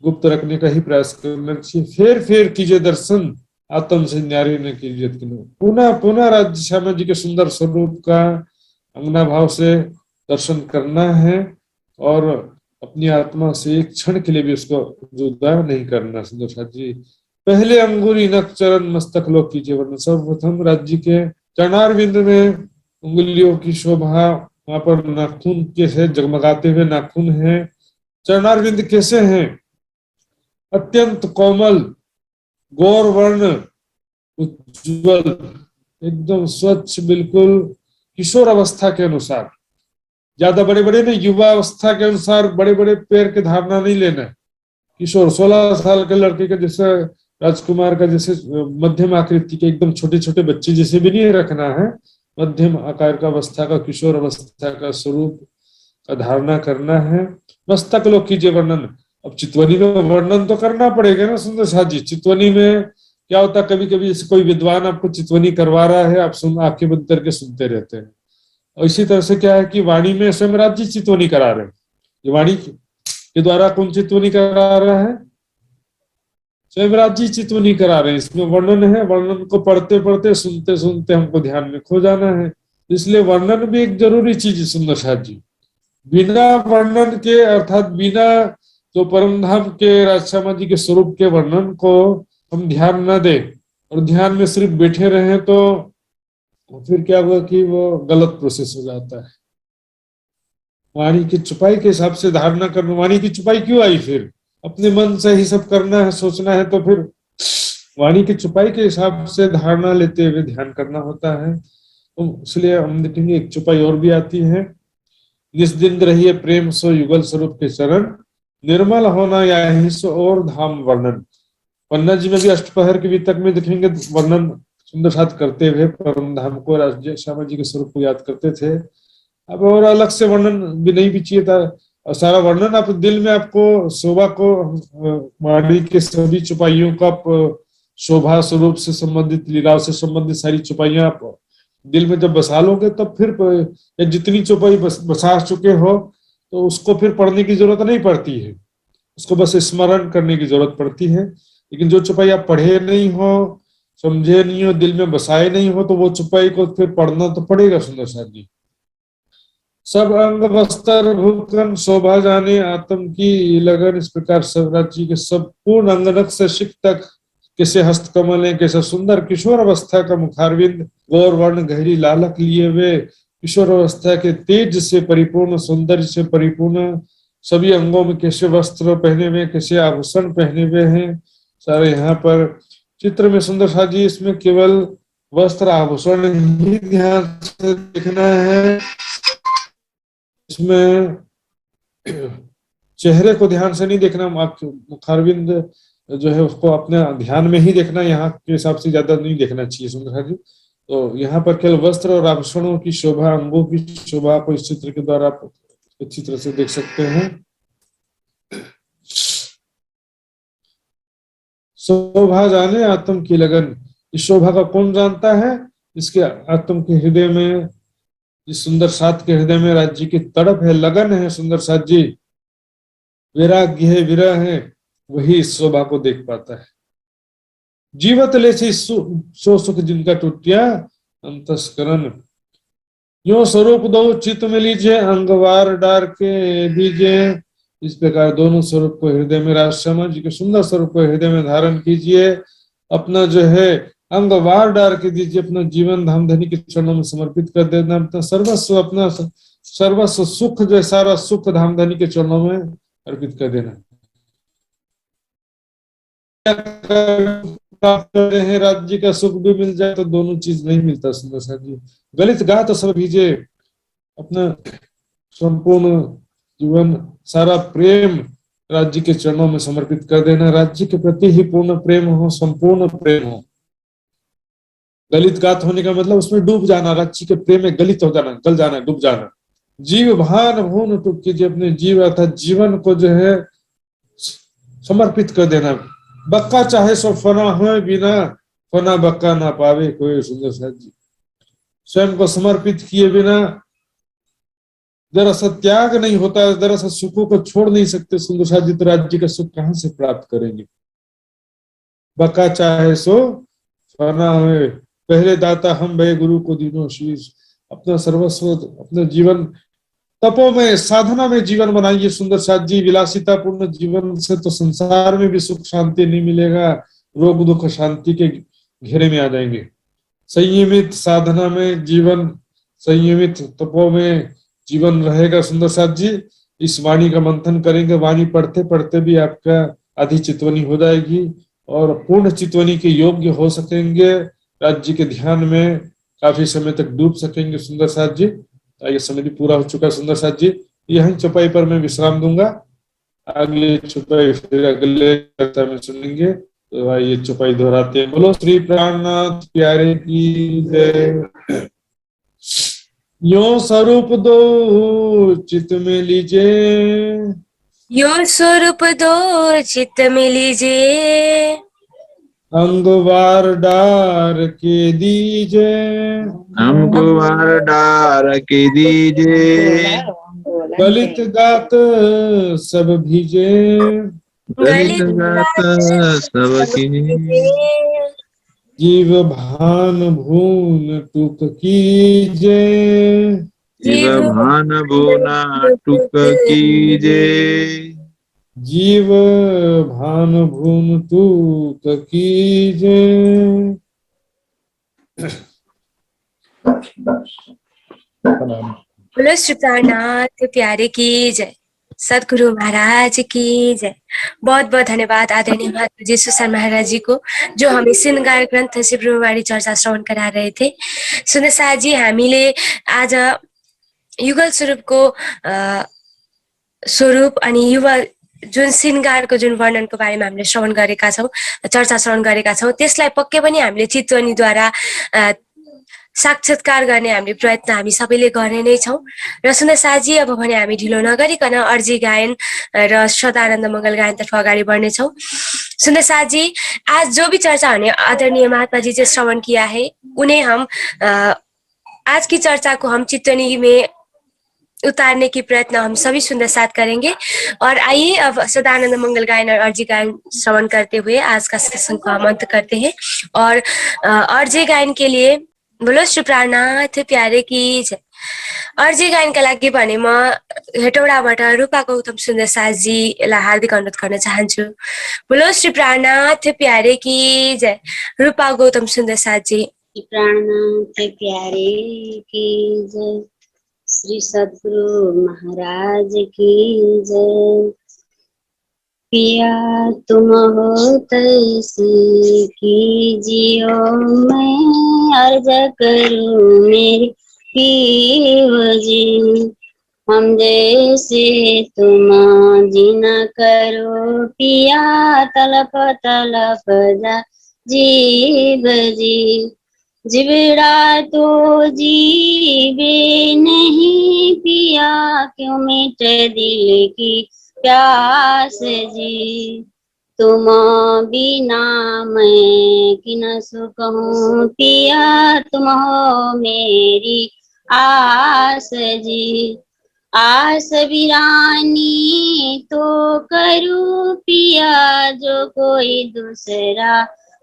गुप्त रखने का ही प्रयास करना चाहिए। फेर फेर कीजिए दर्शन, आत्म से न्यारी न कीजिए। पुनः पुनः राज्य श्यामा जी के सुंदर स्वरूप का अंगना भाव से दर्शन करना है और अपनी आत्मा से एक क्षण के लिए भी उसको जुदा नहीं करना। सुंदर साथ जी, पहले अंगुरी नख चरण मस्तक लोक कीजिए, वरना सर्वप्रथम राज्य के चरणारविंद में उंगलियों की शोभा, वहां पर नाखून कैसे जगमगाते हुए नाखून है। चरणारविंद कैसे हैं? अत्यंत कोमल, गौर वर्ण, उज्जवल, एकदम स्वच्छ, बिल्कुल किशोर अवस्था के अनुसार, ज्यादा बड़े बड़े नहीं, युवा अवस्था के अनुसार बड़े बड़े पैर के धारणा नहीं लेना है। किशोर 16 साल के लड़के का जैसे, राजकुमार का जैसे मध्यम आकृति के, एकदम छोटे छोटे बच्चे जैसे भी नहीं रखना है, मध्यम आकार का अवस्था का, किशोर अवस्था का स्वरूप का धारणा करना है। मस्तक लोग कीजिए वर्णन। अब चितवनी में वर्णन तो करना पड़ेगा ना सुंदर साथ जी। चितवनी में क्या होता है, कभी कभी जैसे कोई विद्वान आपको चितवनी करवा रहा है, आप सुन आंखें बंद करके सुनते रहते हैं। और इसी तरह से क्या है कि वाणी में स्वयं जी चितवनी करा रहे हैं। ये वाणी के द्वारा कौन चितवनी करा रहा है? स्वयं जी चितवनी करा रहे हैं। इसमें वर्णन है, वर्णन को पढ़ते पढ़ते सुनते सुनते हमको ध्यान में खो जाना है। इसलिए वर्णन भी एक जरूरी चीज है सुंदर साथ जी। बिना वर्णन के, अर्थात बिना जो परम धाम के राजश्यामा जी के स्वरूप के वर्णन को हम ध्यान न दें और ध्यान में सिर्फ बैठे रहे तो फिर क्या हुआ कि वो गलत प्रोसेस हो जाता है। वाणी की चुपाई के हिसाब से धारणा करना। वाणी की चुपाई क्यों आई? फिर अपने मन से ही सब करना है, सोचना है, तो फिर वाणी की चुपाई के हिसाब से धारणा लेते हुए ध्यान करना होता है। तो इसलिए हम देखेंगे एक चुपाई और भी आती है। निस्दिन रहिए प्रेम सो युगल स्वरूप के चरण, निर्मल होना यही सो और धाम वर्णन। पन्ना जी में भी अष्टपहर के वितक में देखेंगे वर्णन सुंदर साथ करते हुए परम धाम को, राजश्यामा जी के स्वरूप को याद करते थे। अब और अलग से वर्णन भी नहीं भी चाहिए था, और सारा वर्णन आप दिल में, आपको शोभा को, वाणी के सभी चुपाइयों का शोभा स्वरूप से संबंधित, लीलाओं से संबंधित सारी चुपाइयां आप दिल में जब बसा लोगे तब फिर जितनी चौपाई बसा चुके हो तो उसको फिर पढ़ने की जरूरत नहीं पड़ती है, उसको बस स्मरण करने की जरूरत पड़ती है। लेकिन जो चौपाई आप पढ़े नहीं हो, समझे नहीं हो, दिल में बसाए नहीं हो, तो वो चौपाई को फिर पढ़ना तो पड़ेगा सुंदर साथ जी। सब अंग वस्त्र भूकन शोभा जाने आत्म की लगन, इस प्रकार शिवराज जी के सब पूर्ण अंगनक से शिख तक कैसे हस्त कमल है, कैसे सुंदर किशोर अवस्था का मुखारविंद, गौर वर्ण गहरी लालक लिए हुए, किशोर अवस्था के तेज से परिपूर्ण, सौंदर्य से परिपूर्ण, सभी अंगों में कैसे वस्त्र पहने हुए, कैसे आभूषण पहने हुए हैं सारे यहाँ पर चित्र में सुंदर साथ जी। इसमें केवल वस्त्र आभूषण ही ध्यान से देखना है, इसमें चेहरे को ध्यान से नहीं देखना। मुखारविंद जो है उसको अपने ध्यान में ही देखना, यहाँ के हिसाब से ज्यादा नहीं देखना चाहिए सुंदर जी। तो यहाँ पर केवल वस्त्र और आभूषणों की शोभा, अंगों की शोभा को इस चित्र के द्वारा आप अच्छी तरह से देख सकते हैं। शोभा जाने आत्म की लगन, इस शोभा का कौन जानता है? इसके आत्म के हृदय में, इस सुंदर साथ के हृदय में राज्य की तड़प है, लगन है सुंदर साथ जी, वैराग्य है, विरह है, वही इस शोभा को देख पाता है। जीवत ले से सो सुख जिनका टूटिया अंतस्करण, यो स्वरूप दो चित्त में लीजिए, अंगवार डार के दीजिए। इस प्रकार दोनों स्वरूप को हृदय में, राजश्यामा जी के सुंदर स्वरूप को हृदय में धारण कीजिए। अपना जो है अंगवार डार के दीजिए, अपना जीवन धामधनी के चरणों में समर्पित कर देना, अपना सर्वस्व, अपना सर्वस्व सुख जो सारा सुख धामधनी के चरणों में अर्पित कर देना। प्राप्त कर रहे हैं, राज्य का सुख भी मिल जाए तो दोनों चीज नहीं मिलता सुंदर साथ जी। गलित गा तो सब भीजे, अपना संपूर्ण जीवन सारा प्रेम राज्य के चरणों में समर्पित कर देना। राज्य के प्रति ही पूर्ण प्रेम हो, संपूर्ण प्रेम हो। गलित गात होने का मतलब उसमें डूब जाना, राज्य के प्रेम में गलित हो जाना, गल जाना, डूब जाना। जीव भान भून टूट कीजिए, अपने जीव अर्थात जीवन को जो है समर्पित कर देना। बक्का चाहे सो फना हो, बिना फना बक्का ना पावे कोई सुंदर साथ जी। स्वयं को समर्पित किए बिना दरअसल त्याग नहीं होता, दरअसल सुखों को छोड़ नहीं सकते सुंदर साथ जी, तो राज्य का सुख कहां से प्राप्त करेंगे? बक्का चाहे सो फना हो, पहले दाता हम भय गुरु को दीनों शीश। अपना सर्वस्व, अपना जीवन तपो में, साधना में जीवन बनाइए सुंदर साथ जी। विलासिता पूर्ण जीवन से तो संसार में भी सुख शांति नहीं मिलेगा, रोग दुख शांति के घेरे में आ जाएंगे। संयमित साधना में जीवन, संयमित तपो में जीवन रहेगा सुंदर साथ जी। इस वाणी का मंथन करेंगे, वाणी पढ़ते पढ़ते भी आपका आधी चितवनी हो जाएगी और पूर्ण चितवनी के योग्य हो सकेंगे, राज्य के ध्यान में काफी समय तक डूब सकेंगे सुंदर साथ जी। ये समय भी पूरा हो चुका है सुंदर साथ जी, यही चौपाई पर मैं विश्राम दूंगा, अगले चौपाई फिर अगले कथा में सुनेंगे। तो आइए चौपाई दोहराते हैं। बोलो श्री प्राणनाथ प्यारे की जय। यो स्वरूप दो चित्त में लीजिए, यो स्वरूप दो चित्त में लीजिए, अंगवार डार के दीजिए, हमको वार डार के दीजिए, गलित गात सब भीजे, गलित गात सब कीजिए, जीव भान भून टूक कीजे, जीव भान भूना टुक कीजे, जीव भान भून टूक कीजे। बोलो श्री प्राणनाथ प्यारे की जय, सदगुरु महाराज की जय। बहुत बहुत धन्यवाद आदरणीय महात्मा जी सुसर महाराज जी को, जो हमें श्रृंगार ग्रन्थ श्री ब्रह्मवाणी चर्चा श्रवण करा रहे थे। सुन्दर साथ जी, हामीले आज युगल स्वरूपको स्वरूप अनि युवा जुन श्रृंगारको जुन वर्णनको बारेमा हामीले श्रवण गरेका छौँ, चर्चा श्रवण गरेका छौँ, त्यसलाई पक्कै पनि हामीले चितवनीद्वारा साक्षात्कार गर्ने हामीले प्रयत्न हामी सबैले गर्ने नै छौँ। र सुन्दर साजी, अब भने हामी ढिलो नगरिकन अर्जी गायन र सदानन्द मङ्गल गायनतर्फ अगाडि बढ्नेछौँ। सुन्दर साजी, आज जो भी चर्चा होने आदरणीय महात्मा जी से श्रवण किया है, उन्हें हम आज की चर्चा को हम चितवनी में उतारने की प्रयत्न हम सभी सुंदर साथ करेंगे। और आइए अब सदानंद मंगल गायन और अर्जी गायन श्रवण करते हुए आज का सत्संग को हम अंत करते हैं। और अर्जी गायन के लिए बोलो श्री प्राणनाथ प्यारे की जय। अर्जी गायनका लागि भने म हेटौडाबाट रूपा गौतम सुन्दर साथजीलाई हार्दिक अनुरोध गर्न चाहन्छु। बोलो श्री प्राणनाथ प्यारे की जय। रूपा गौतम सुन्दर साथजी। प्राणनाथ प्यारे की जय। श्री सद्गुरु महाराज की जय। पिया तुम हो तैसी कीजियो, मैं अर्ज करूं मेरे पीव जी। हम जैसे तुम जिना करो पिया, तलप तलप जा जीव जी। जिबड़ा तो जीवे नहीं पिया, क्यों मिट दिल की प्यास जी। तुम बिना मैं कि न सुखूं पिया, तुम हो मेरी आस जी। आस वीरानी तो करूं पिया, जो कोई दूसरा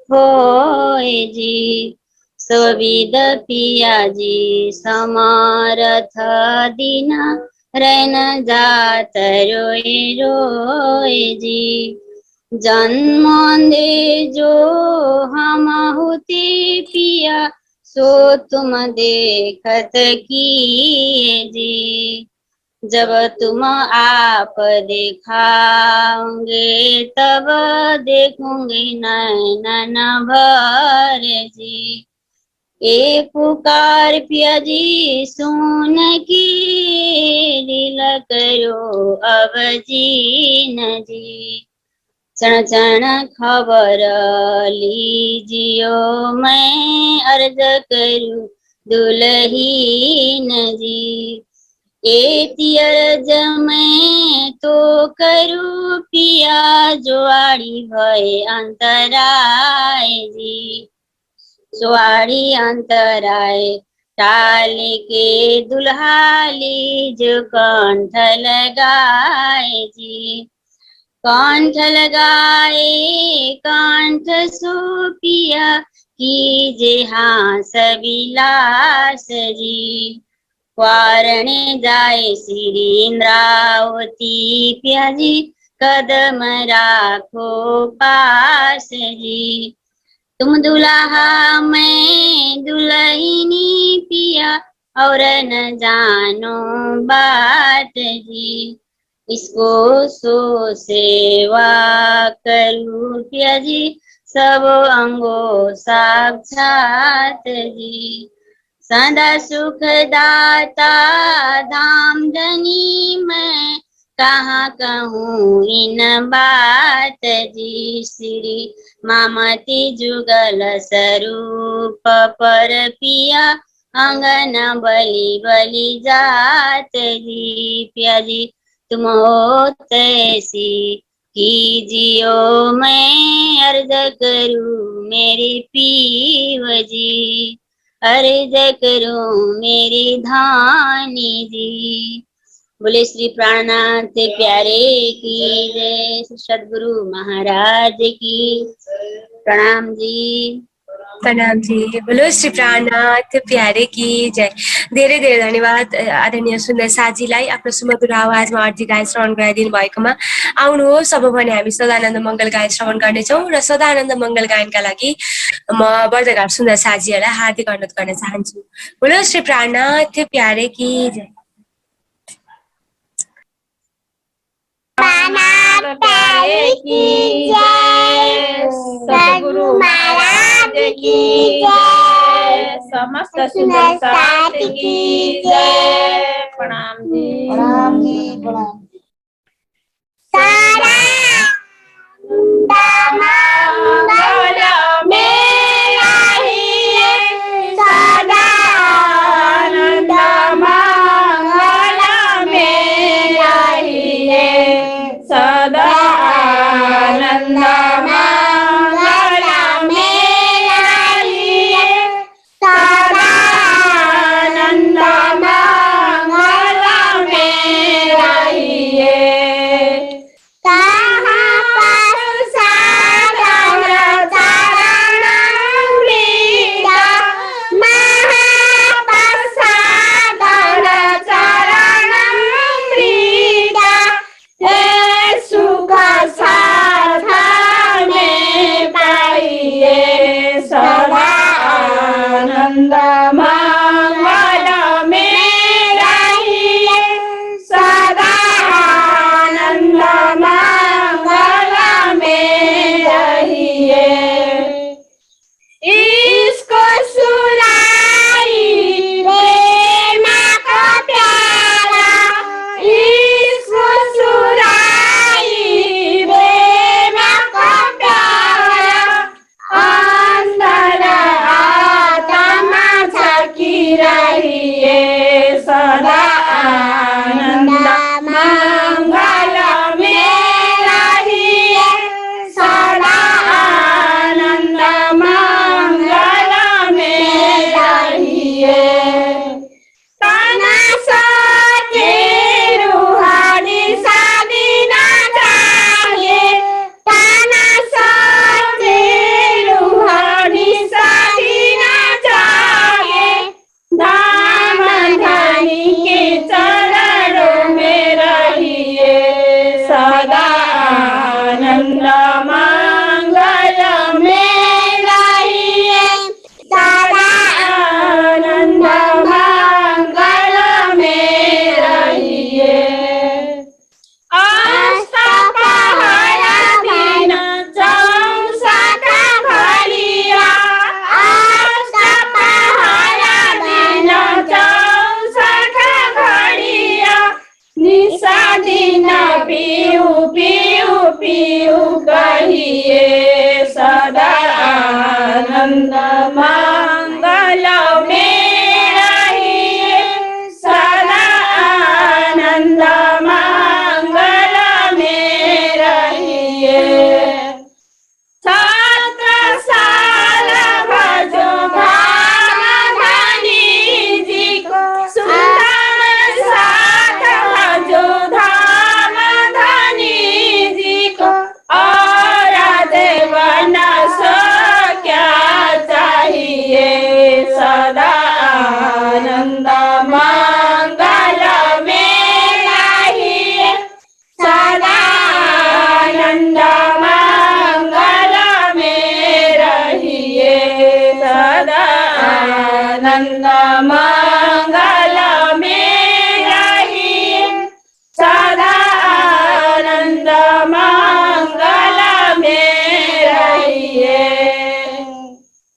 होए जी। सोविद पिया जी समारथ दीना, रहन जात रोए रोए जी। जन्म दे जो हम होते पिया, सो तुम देखत किए जी। जब तुम आप दिखाओगे तब देखूंगे नैन भर जी। ए पुकार पिया जी सुन की, दिल करो अब जीन जी। क्षण क्षण खबर लीजियो, मैं अर्ज करूं दुल्हीन जी। एती अर्ज मैं तो करूं पिया, जो आड़ी भय अंतराय जी। सुआड़ी अंतराय टाल के दुल्हा लीज कंठ लगाए जी। कंठ लगाए कंठ सुपिया, कीजे हास विलास जी। वारणे जाए श्री इंद्रावती पिया जी, कदम राखो पास जी। तुम दुल्हा मैं दुल्हनी पिया, और न जानो बात जी। इसको सो सेवा करूं पिया जी, सब अंगो साक्षात जी। सदा सुखदाता धाम धनी मैं कहाँ कहूँ इन बात जी। श्री मामती जुगल स्वरूप पर पिया अंगन बलि बलि जात जी। पिया जी तुम हो तैसी कीजियो मैं अर्ज करूँ मेरी पीव जी। अर्ज करूँ मेरी धानी जी। बोले श्री प्राणनाथ प्यारे की जय। श्री सद्गुरु महाराज की प्रणाम जी। प्रणाम जी। बोलो श्री प्राणनाथ प्यारे की जय। धेरै धेरै धन्यवाद आदरणीय सुन्दर साथीलाई आफ्नो सुमधुर आवाजमा अर्जी गायन श्रवण गराइदिनु भएकोमा। आउनुहोस् अब भने हामी सदानन्द मङ्गल गायन श्रवण गर्नेछौँ र सदानन्द मङ्गल गायनका लागि म बर्दघाट सुन्दर साथीहरूलाई हार्दिक अनुरोध गर्न चाहन्छु। बोलो श्री प्राणनाथ प्यारे की जय। प्राणनाथ प्यारे की जय। सद्गुरु महाराज की जय। समस्त सुंदर साथ की जय। प्रणाम जी। प्रणाम जी। प्रणाम। सारा मंगल मेरा ही सदा आनंद मंगल मेरा ही सदा आनंद मंगल मेरा ही सदा आनंद मंगल मेरा ही कहाँ पर साधन चरण वृंद महाप्रसादन चरण वृंद हे सुख साथ में पाइए सदा आनंद मंगल मेरा ही सदा आनंद मंगल मेरा ही इसको सुनाई प्रेम का प्यारा। इसको सुनाई प्रेम का प्यारा। अंदर आत्मा झांकी रही है सदा आनंद मंगल मेरा ही सदा आनंद मंगल मेरा ही तना सके रूहानी साधना चाहिए। तना सके रूहानी साधना चाहिए। धाम धनी के चरणों में रहिए सदा आनंद मंगल मेरा ही सदा आनंद मंगल मेरा ही अष्टपहर दिन चौसठ घड़िया। अष्टपहर दिन चौसठ घड़िया। निशा दिन पीऊ पीऊ पीऊ कहिए सदा आनंद मंगल मेरा ही सदा आनंद मंगल मेरा ही छत्र साल भजो भाम धनी जी को सुंदर साथ भजो धाम धनी जी को और देवन सो क्या चाहिए सदा आनंद मंगल मेरा ही सदा आनंद मंगल मेरा ही सदा आनंद मंगल मेरा ही सदा आनंद मंगल मेरा ही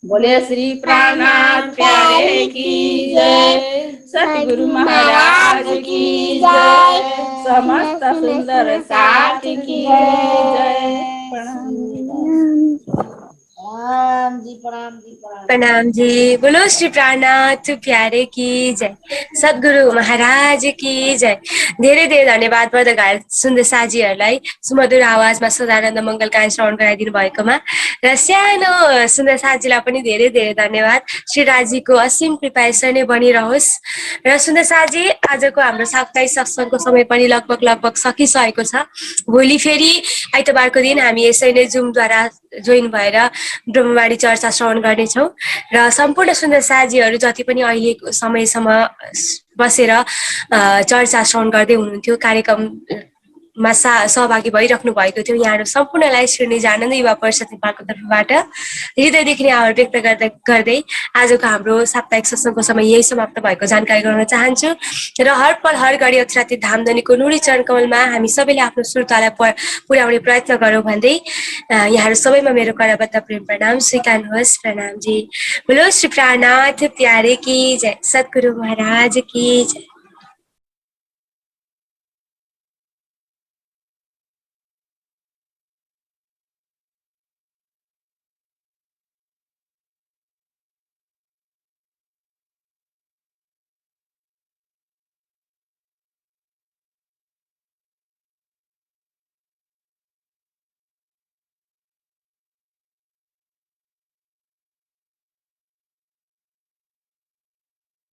बोले श्री प्राणनाथ प्यारे की जय, सतगुरु महाराज की जय, समस्त सुंदर साथ की जय। प्रणाम जी। बोलो श्री प्राणनाथ प्यारे की जय, सद्गुरु महाराज की जय। धेरै धेरै धन्यवाद पदगायक सुन्दै साथीहरूलाई सुमधुर आवाजमा सदानन्द मङ्गलकाय श्रवण गराइदिनु भएकोमा, र सानो सुन्दर साथीलाई पनि धेरै धेरै धन्यवाद। श्री राजीको असीम कृपा यसरी नै बनिरहोस्। र सुन्दर साथी, आजको हाम्रो साप्ताहिक सत्सङ्गको समय पनि लगभग सकिसकेको छ। भोलि फेरि आइतबारको दिन हामी यसै नै जुमद्वारा जोइन भएर ब्रह्मवाणी चर्चा श्रवण गर्नेछौँ, र सम्पूर्ण सुन्दर साथीहरू जति पनि अहिलेको समयसम्म बसेर चर्चा श्रवण गर्दै हुनुहुन्थ्यो, कार्यक्रममा सहभागी भइराख्नु भएको थियो, यहाँहरू सम्पूर्णलाई श्री निजानन्द युवा परिषद नेपालको तर्फबाट हृदयदेखि नै आभार व्यक्त गर्दै आजको हाम्रो साप्ताहिक सत्सङ्गको समय यही समाप्त भएको जानकारी गराउन चाहन्छु। र हर पल हर घडी अक्षराती धामधनीको नुरी चरण कमलमा हामी सबैले आफ्नो सुरतालाई पुर्याउने प्रयत्न गरौँ भन्दै यहाँहरू सबैमा मेरो करबद्ध प्रेम प्रणाम स्वीकार्नुहोस्। प्रणाम जी। बोलो श्री प्राणनाथ प्यारे की जय, सद्गुरु महाराज की जय।